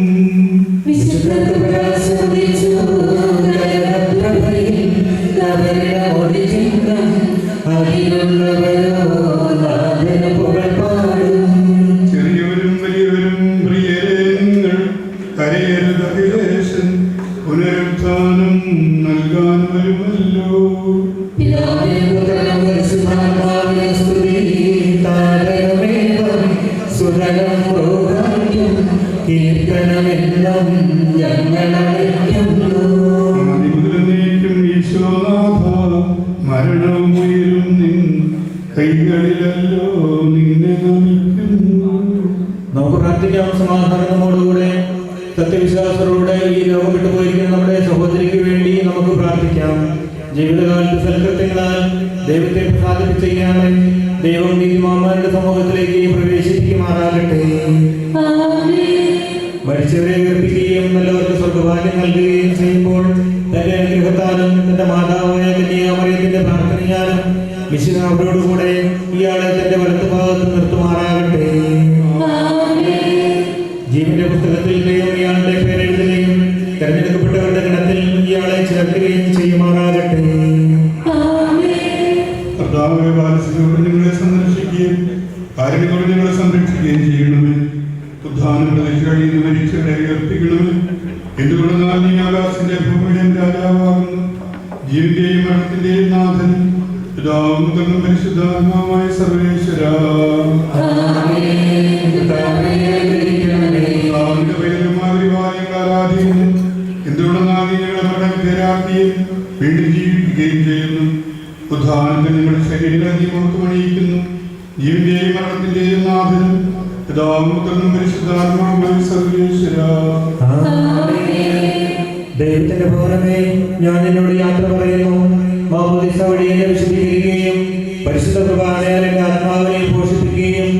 ചെറിയവരും വലിയവരും പ്രിയരേ നിങ്ങൾ കരയരുതഖിലേശൻ പുനരുത്ഥാനം നൽകാൻ വരുമല്ലോ. ആദിമുതലേക്കും ഈശോനാഥ, മരണവും ഉയരും നിൻ കൈകളിലല്ലോ നിന്നെ നമിക്കുന്നു. നമുക്ക് പ്രാർത്ഥിക്കാം. സമാധാനത്തോടുകൂടെ സത്യവിശ്വാസത്തോടെ ഈ ലോകം വിട്ടുപോയിരിക്കുന്ന നമ്മുടെ സഹോദരിക്ക് വേണ്ടി നമുക്ക് പ്രാർത്ഥിക്കാം. ജീവിതകാലത്ത് സൽകൃത്യങ്ങളാൽ ദൈവത്തെ പ്രസാദിപ്പിച്ചാണ് ദൈവം നീതിമാന്മാരുടെ സമൂഹത്തിലേക്ക് പ്രവേശിപ്പിക്കുമാറാകട്ടെ. മരിച്ചവരെ ഉയർപ്പിക്കുകയും നല്ലവർക്ക് സ്വർഗഭാഗ്യം നൽകുകയും ചെയ്യുമ്പോൾ തന്റെ അനുഗ്രഹത്താലും തന്റെ മാതാവായ കന്യാമറിയത്തിന്റെ പ്രാർത്ഥനയാലും വിശുദ്ധ അവരോടുകൂടെ ഇയാളെ തന്റെ വലത്ത് ഭാഗത്ത് നിർത്തുമാറാകട്ടെ. ജീവന്റെ പുസ്തകത്തിൽ ദൈവം ഇയാളുടെ പേരെഴുതുകയും തെരഞ്ഞെടുക്കപ്പെട്ടവരുടെ ഗണത്തിൽ ഇയാളെ ചേർക്കുകയും ചെയ്യുമാറാകട്ടെ. കർത്താവേ, വാത്സല്യത്തോടെ നിങ്ങളെ സന്ദർശിക്കുകയും കാരുണ്യത്തോടെ നിങ്ങളെ സംരക്ഷിക്കുകയും ചെയ്യണമേ. ഉദ്ധാനം പ്രതീക്ഷ കഴിയുന്ന മരിച്ചവരെ ഉയർപ്പിക്കണമേ. എന്തുകൊണ്ടെന്നാൽ നീ ആകാശത്തിന്റെ ഭൂമിയുടെയും രാജാവാകുന്നു, ജീവന്റെയും മരണത്തിന്റെയും നാഥൻ, പിതാവും പുത്രനും പരിശുദ്ധാത്മാവുമായ സർവേശ്വരാ. ആരാധിക്കുന്നു. എന്തുകൊണ്ടെന്നാൽ നീ ഞങ്ങളെ മരണവിധേയരാക്കുകയും വീണ്ടും ജീവിക്കുകയും ചെയ്യുന്നു. ഉദ്ധാനത്തിൽ നിങ്ങളുടെ ശരീരങ്ങളെ നീ മുഖത്തുമണിയിക്കുന്നു. ജീവന്റെയും മരണത്തിന്റെയും നാഥനും പിതാവും പുത്രനും പരിശുദ്ധാത്മാവുമായ സർവേശ്വരാ. ദൈവത്തിന്റെ പൗരമേ, ഞാൻ നിന്നോട് യാത്ര പറയുന്നു. മാമോദീസ വഴി എന്നെ വിശുദ്ധീകരിക്കുകയും പരിശുദ്ധ കൃപാലയാൽ എന്റെ ആത്മാവിനെ പോഷിപ്പിക്കുകയും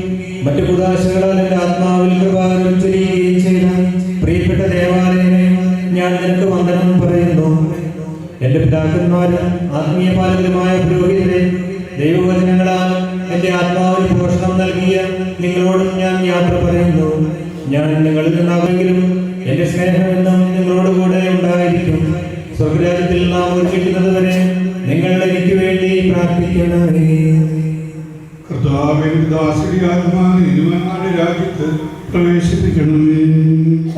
മറ്റു കുദാശകളാൽ എന്റെ ആത്മാവിൽ കൃപാകരം ചൊരിയുകയും ചെയ്ത പ്രിയപ്പെട്ട ദേവാലയമേ, ഞാൻ നിനക്ക് വന്ദനം പറയുന്നു. എന്റെ പിതാക്കന്മാരും ആത്മീയ പാലകരുമായ പുരോഹിതരെ, ദൈവവചനങ്ങളാൽ എന്റെ ആത്മാവിന് പോഷണം നൽകിയ നിങ്ങളോടും ഞാൻ യാത്ര പറയുന്നു. ഞാൻ നിങ്ങളിൽ നിന്നാണെങ്കിലും എന്റെ സ്നേഹമെന്നും നിങ്ങളോടുകൂടെ ഉണ്ടായിരിക്കും. സ്വർഗരാജ്യത്തിൽ നാം ഒരുമിക്കുന്നത് വരെ നിങ്ങൾ എനിക്ക് വേണ്ടി പ്രാർത്ഥിക്കണമേ. കർത്താവേ, ദാസരിയാത്മാവിനെ രാജ്യത്ത് പ്രവേശിപ്പിക്കണമേ.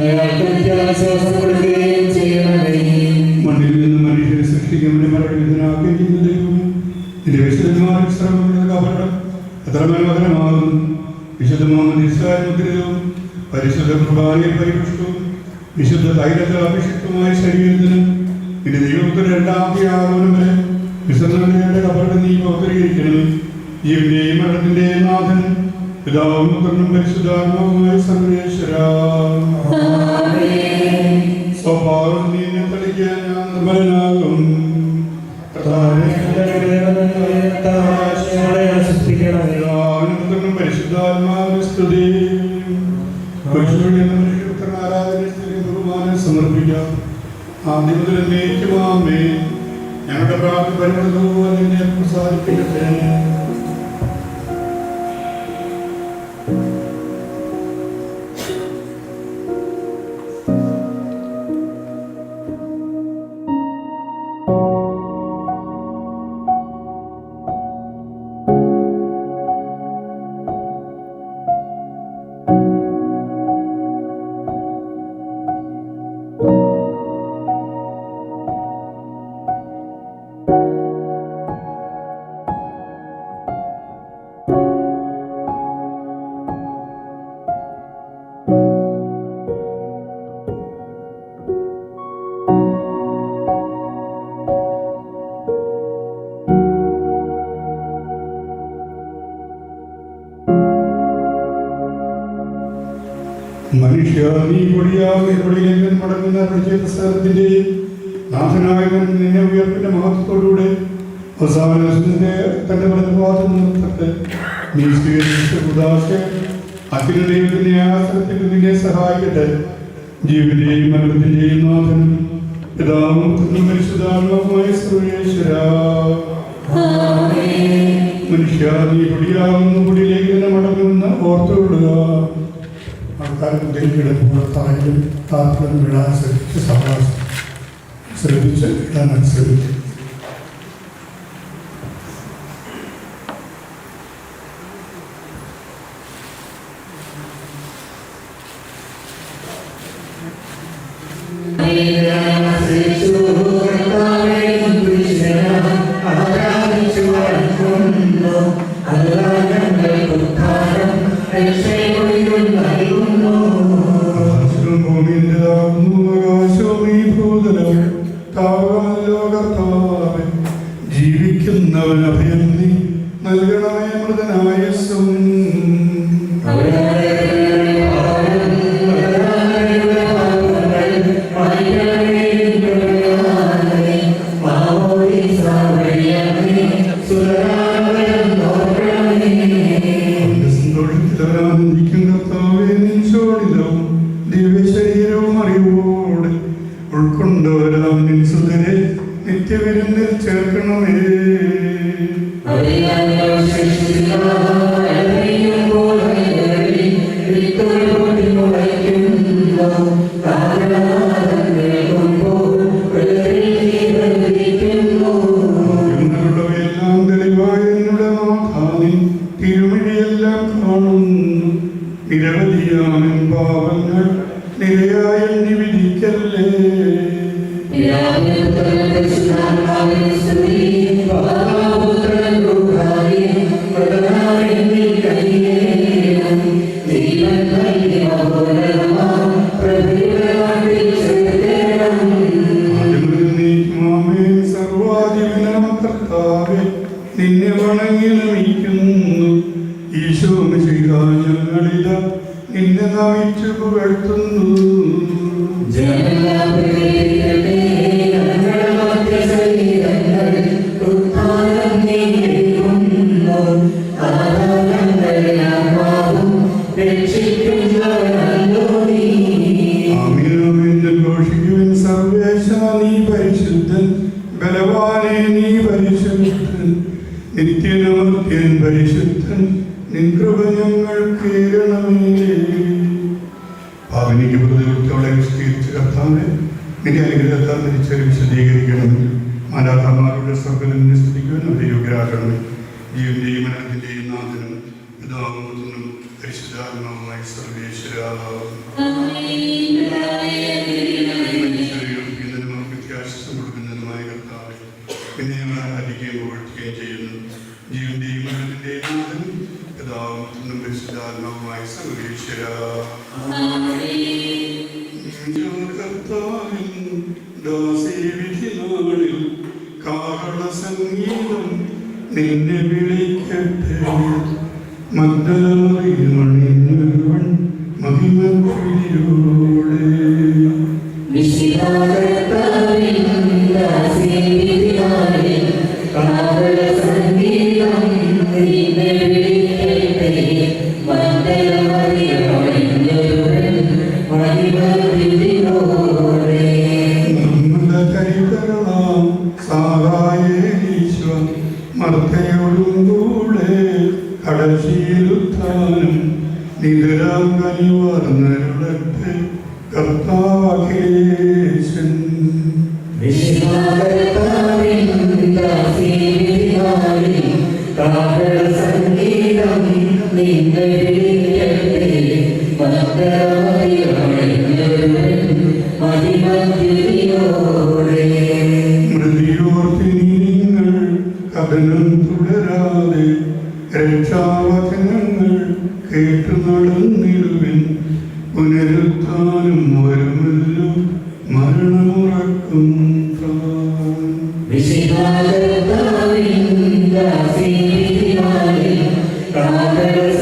അയാൾക്ക് നിത്യാശ്വാസം കൊടുക്കുകയും ചെയ്യണമേ. മണ്ണിൽ നിന്ന് മനുഷ്യരെ സൃഷ്ടിക്കുന്നതിന് മരണവിധനാക്കുകയും ചെയ്യുന്ന ദൈവമേ, നിന്റെ വിശുദ്ധന്മാരും ശ്രമങ്ങളുടെ കപടം എത്ര മനോഹരമാകുന്നു. വിശുദ്ധ മുദ്രിതവും പരിശുദ്ധ കുർബാനയിൽ പരിപുഷ്ടവും വിശുദ്ധ തൈലത്തിൽ അഭിഷിക്തമായ ശരീരത്തിന് നിന്റെ ദൈവത്തിന് രണ്ടാമത്തെ ആഗമനം വരെ വിശുദ്ധയുടെ കപടം നീ പൗത്രീകരിക്കണമേ. ജീവന്റെയും മരണത്തിന്റെയും നാഥൻ, പിതാവും പുത്രനും പരിശുദ്ധാത്മാവുമായ സർവേശ്വരാ. സ്വഭാവം നീ എന്നെ തളിക്കാൻ ഞാൻ നിർമ്മലനാകും. പരിശുദ്ധാത്മാവിനെ സ്തുതി. ബഹുമാനം സമർപ്പിക്കാം. ആദ്യം മുതൽ എന്നേക്കുമാമേ. ഞങ്ങളുടെ പ്രാർത്ഥന പരിമളതുപോലെ നിന്നെ പ്രസാദിപ്പിക്കട്ടെ. മനുഷ്യ നീ പൊടിയിലേക്ക് മടങ്ങുന്ന പ്രത്യേകത്തിന്റെയും നാഥനായകൻ നിന്നെ ഉയർപ്പിന്റെ മഹത്വത്തോടുകൂടെ അവസാനത്തിന്റെ തന്റെ പ്രതിപാദം നിർത്തട്ടെ. നീ സ്വീകരിച്ച ഉദാശ അഖില ദൈവത്തിന്റെ ആശ്രയത്തിൽ നിന്നെ സഹായിക്കട്ടെ. ജീവന്റെയും മരണത്തിന്റെയും നാഥനും പിതാവും പരിശുദ്ധാത്മാവുമായ സർവേശ്വര. മനുഷ്യ നീ പൊടിയാകുന്ന പൊടിയിലേക്ക് തന്നെ മടങ്ങുമെന്ന് ഓർത്തുകൊള്ളുക. ആൾക്കാരുടെ കിടപ്പുള്ള തായും താത്പര്യം വിടാൻ ശ്രദ്ധിച്ച് ഇടാൻ ശ്രമിക്കും. ജീവിക്കുന്നവൻ അഭയം നീ നൽകണമേ മൃതനായസും. സന്തോഷത്തിലാനന്ദിക്കും കർത്താവേ നിൻശോടിലും ദിവ്യശരീരവും അറിവോടെ ഉൾക്കൊണ്ടവരാം നിൻ സുതരെ നിത്യവിരുന്നിൽ ചേർക്കണമേ. എല്ലാം തെളിവായ എന്നുടെ നാഥാനി തിരുമിഴിയെല്ലാം കാണുന്നു. നിരവധിയാണ് പാവങ്ങൾ നിരയായ വിധിക്കല്ലേ. സർവാധിപനാമകർത്താവേ നിന്നെ വണങ്ങി നമിക്കുന്നു. ഈശോ ചെയ്ത ഞങ്ങളിത നിന്നെ നമിച്ചു പുകഴ്ത്തുന്നു. ഘോഷിക്കുവിൻ സർവേശ നീ പരിശുദ്ധൻ, ബലവാനെ നീ പരിശുദ്ധൻ, നിത്യനമർത്യൻ പരിശുദ്ധൻ, നിൻ കൃപ ഞങ്ങൾ കേൾക്കണമേ. ഭാവനിക്ക് പ്രതിവൃത്തോടെ വിശദീകരിച്ച കർത്താവെ നിന്റെ അനുഗ്രഹത്താൽ തിരിച്ചറി വിശദീകരിക്കണമേ. മാലാഖമാരുടെ സ്വർഗ്ഗത്തിൽ നിന്നെ സ്തുതിക്കുവാൻ അവരെ യോഗ്യരാക്കണമേ. ജീവന്റെയും മരണത്തിന്റെയും നാഥനും പിതാവും പുത്രനും പരിശുദ്ധാത്മാവുമായ സർവേശ്വര. വ്യത്യാസം കൊടുക്കുന്നതിനുമായ കർത്താവെ പിന്നെ ഞങ്ങൾ ആരാധിക്കുകയും പുകഴ്ത്തുകയും ചെയ്യുന്നു. ജീവന്റെയും മരണത്തിന്റെയും നാഥനും പിതാവും പുത്രനും പരിശുദ്ധാത്മാവുമായ സർവേശ്വര. കർത്താവിൻ ദാസീവിധിനാളിൽ കാഹള സംഗീതം നിന്നെ വിളിക്കട്ടെ. മഗ്ദലമറിയമണിഞ്ഞൊരുവൻ മഹിമക്കുരിയോടെ നമ്മുടെ കൈകളാം സഹായേശ്വ മർത്തയോടും കൂടെ കടശീലുത്താനും നിതരാം കനിവർന്നരുളട്ടെ കർത്താവകേശൻ. മൃതിയോർത്തിനിങ്ങൾ കഥനം തുടരാതെ രക്ഷാവചനങ്ങൾ കേട്ടു നടന്നിടുവിൻ. പുനരുത്ഥാനം വരുമല്ലോ മരണമുറക്കും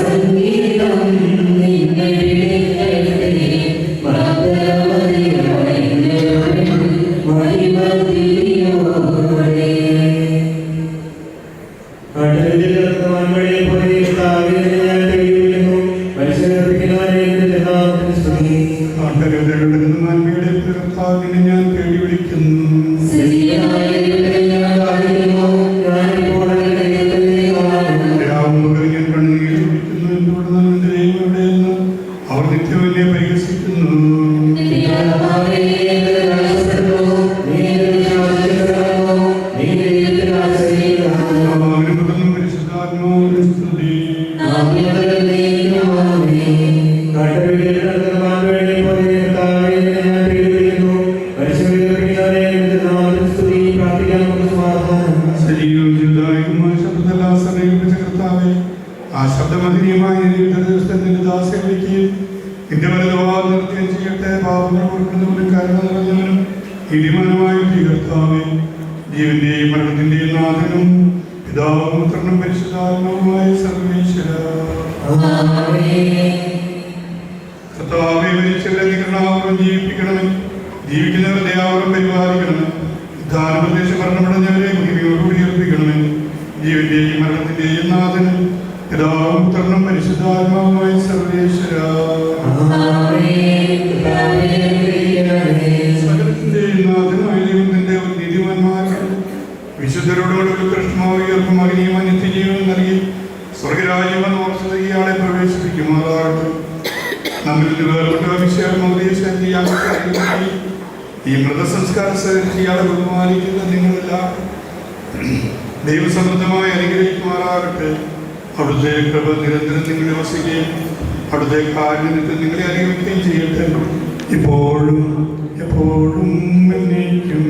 സംഗീതം കർത്താവിനെ ഞാൻ പേടി വിളിക്കുന്നു. ഞാൻ കണ്ണുനീർ വിളിക്കുന്നു. എന്തുകൊണ്ടെന്നാൽ എന്റെ ദൈവം എവിടെയെന്ന് അവർ നിത്യം എന്നെ പരിഹസിക്കുന്നു. പരിശുദ്ധാത്മാവിനും സ്തുതി. ആ ശബ്ദമഹനീയമായ ദിവസത്തിന്റെ ദാസയിലേക്ക് നിന്റെ വലതുവാദം നിർത്തുകയും ചെയ്യട്ടെ. പാപങ്ങൾ കൊടുക്കുന്നവനും കരുണ നിറഞ്ഞവനും ഇടിമനമായ കർത്താവേ, ജീവന്റെയും മരണത്തിന്റെയും നാഥനും പിതാവും പുത്രനും പരിശുദ്ധാത്മാവുമായ സർവേശ്വര കർത്താവേ, മരിച്ചവരെ നികരണാപുരം ജീവിപ്പിക്കണമേ. ജീവിക്കുന്നവരുടെ ആവരം പരിപാലിക്കണമേ. ഉദ്ധാനപ്രദേശം മരണമടഞ്ഞവരെ മഹിമയോടുകൂടി ഉയർപ്പിക്കണമേ. ജീവന്റെയും മരണത്തിന്റെയും നാഥനും പിതാവും പുത്രനും പരിശുദ്ധാത്മാവുമായ സർവേശ്വര സകലത്തിന്റെയും നാഥനായ ദൈവത്തിന്റെ നീതിമാന്മാരും വിശുദ്ധരോടുകൂടി ഉത്കൃഷ്ടമായ ഉയർപ്പും മകനെയും നിത്യജീവൻ നൽകി സ്വർഗരാജ്യമെന്ന് ഓർത്തത് ഇയാളെ പ്രവേശിപ്പിക്കുമാറാകട്ടെ. നമ്മിൽ നിന്ന് വേർപെട്ട അഭിഷേകം ഈ മൃതസംസ്കാരം സഹിച്ച് ഇയാളെ ബഹുമാനിക്കുന്ന നിങ്ങളെല്ലാം ദൈവസമൃദ്ധമായി അനുഗ്രഹിക്കുമാറാകട്ടെ. അവിടുത്തെ കൃപ നിരന്തരം നിങ്ങളെ വസിക്കുകയും അവിടുത്തെ കാരുണ്യത്തിൽ നിങ്ങളെ അനുഗമിക്കുകയും ചെയ്യട്ടെ, ഇപ്പോഴും എപ്പോഴും എന്നേക്കും.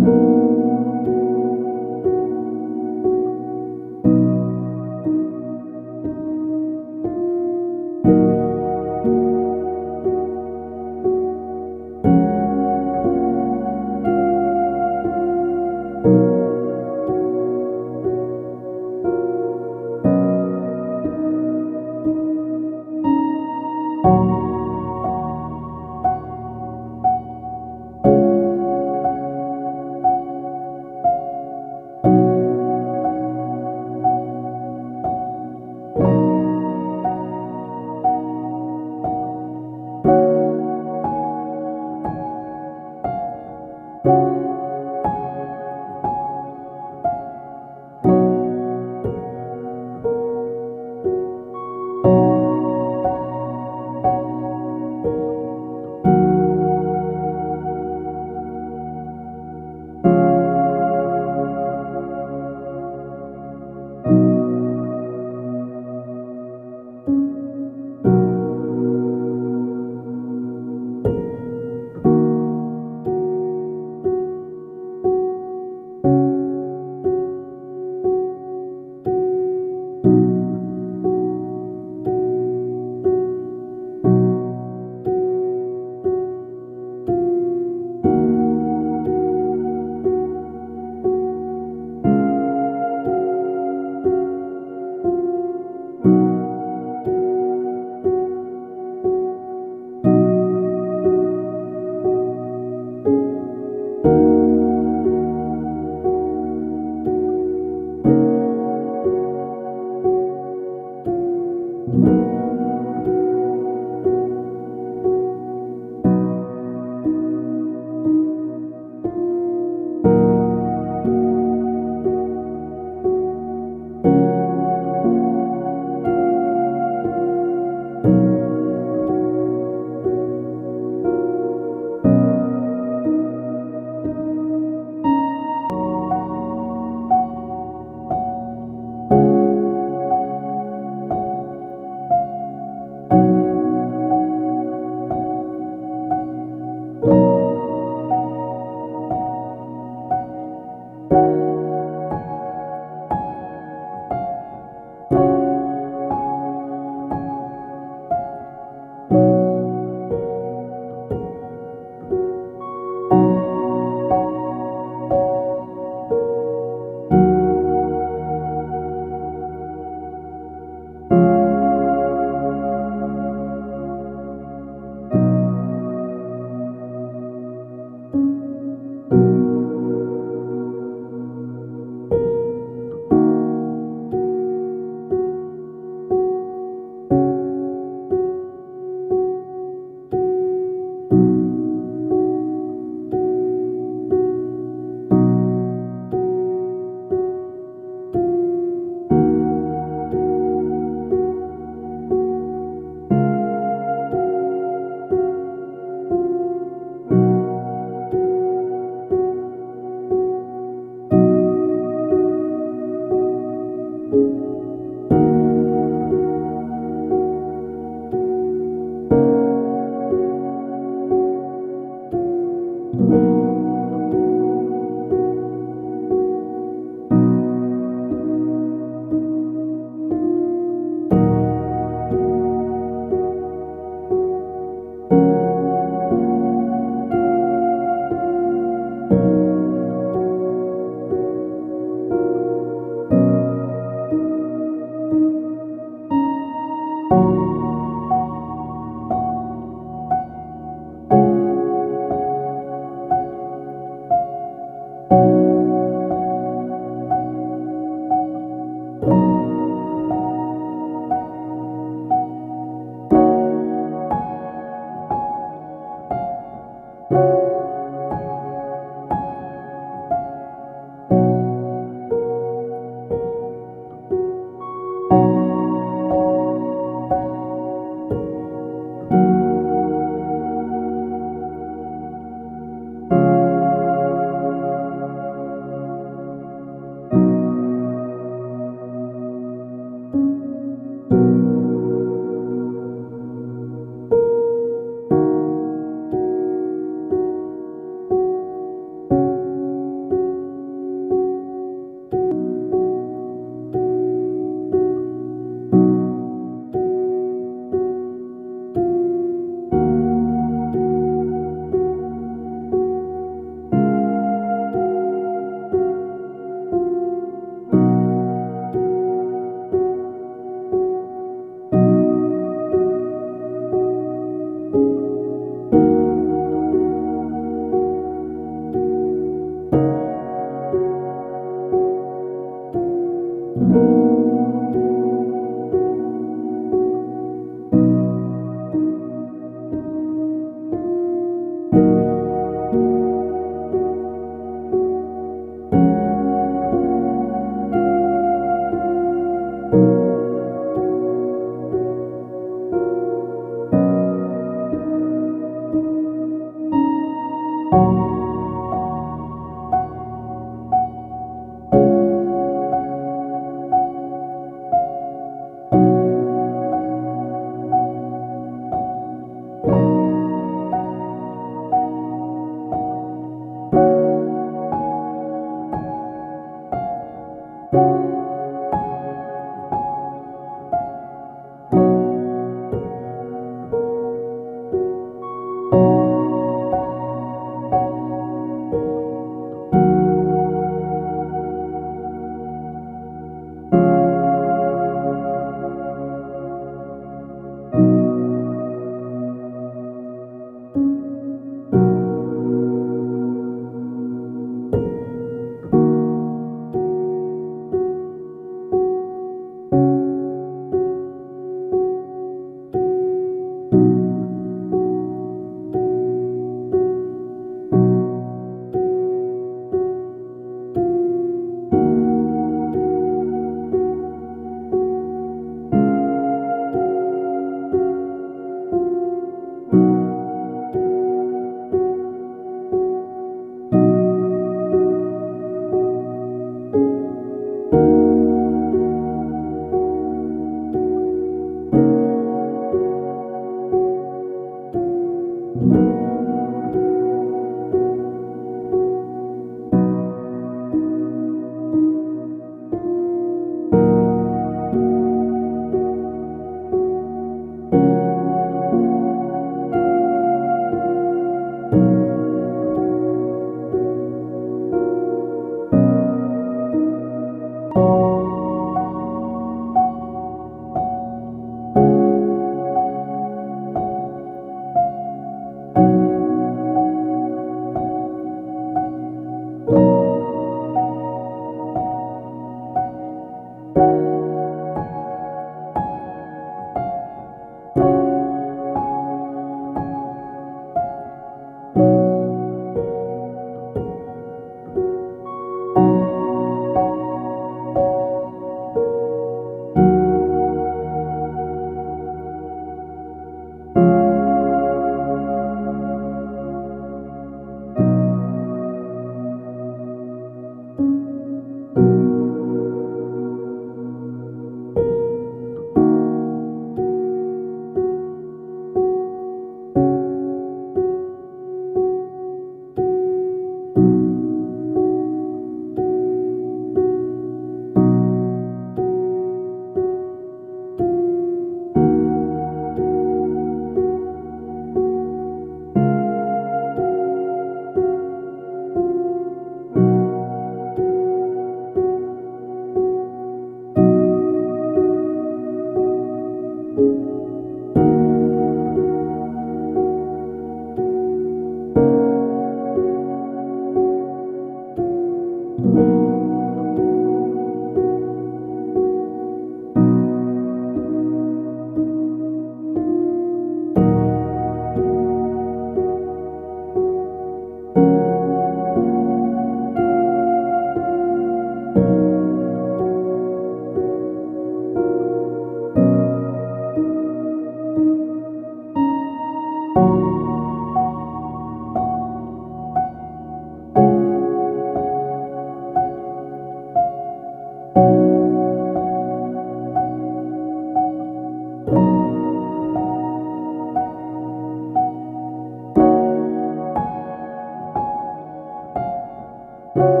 you.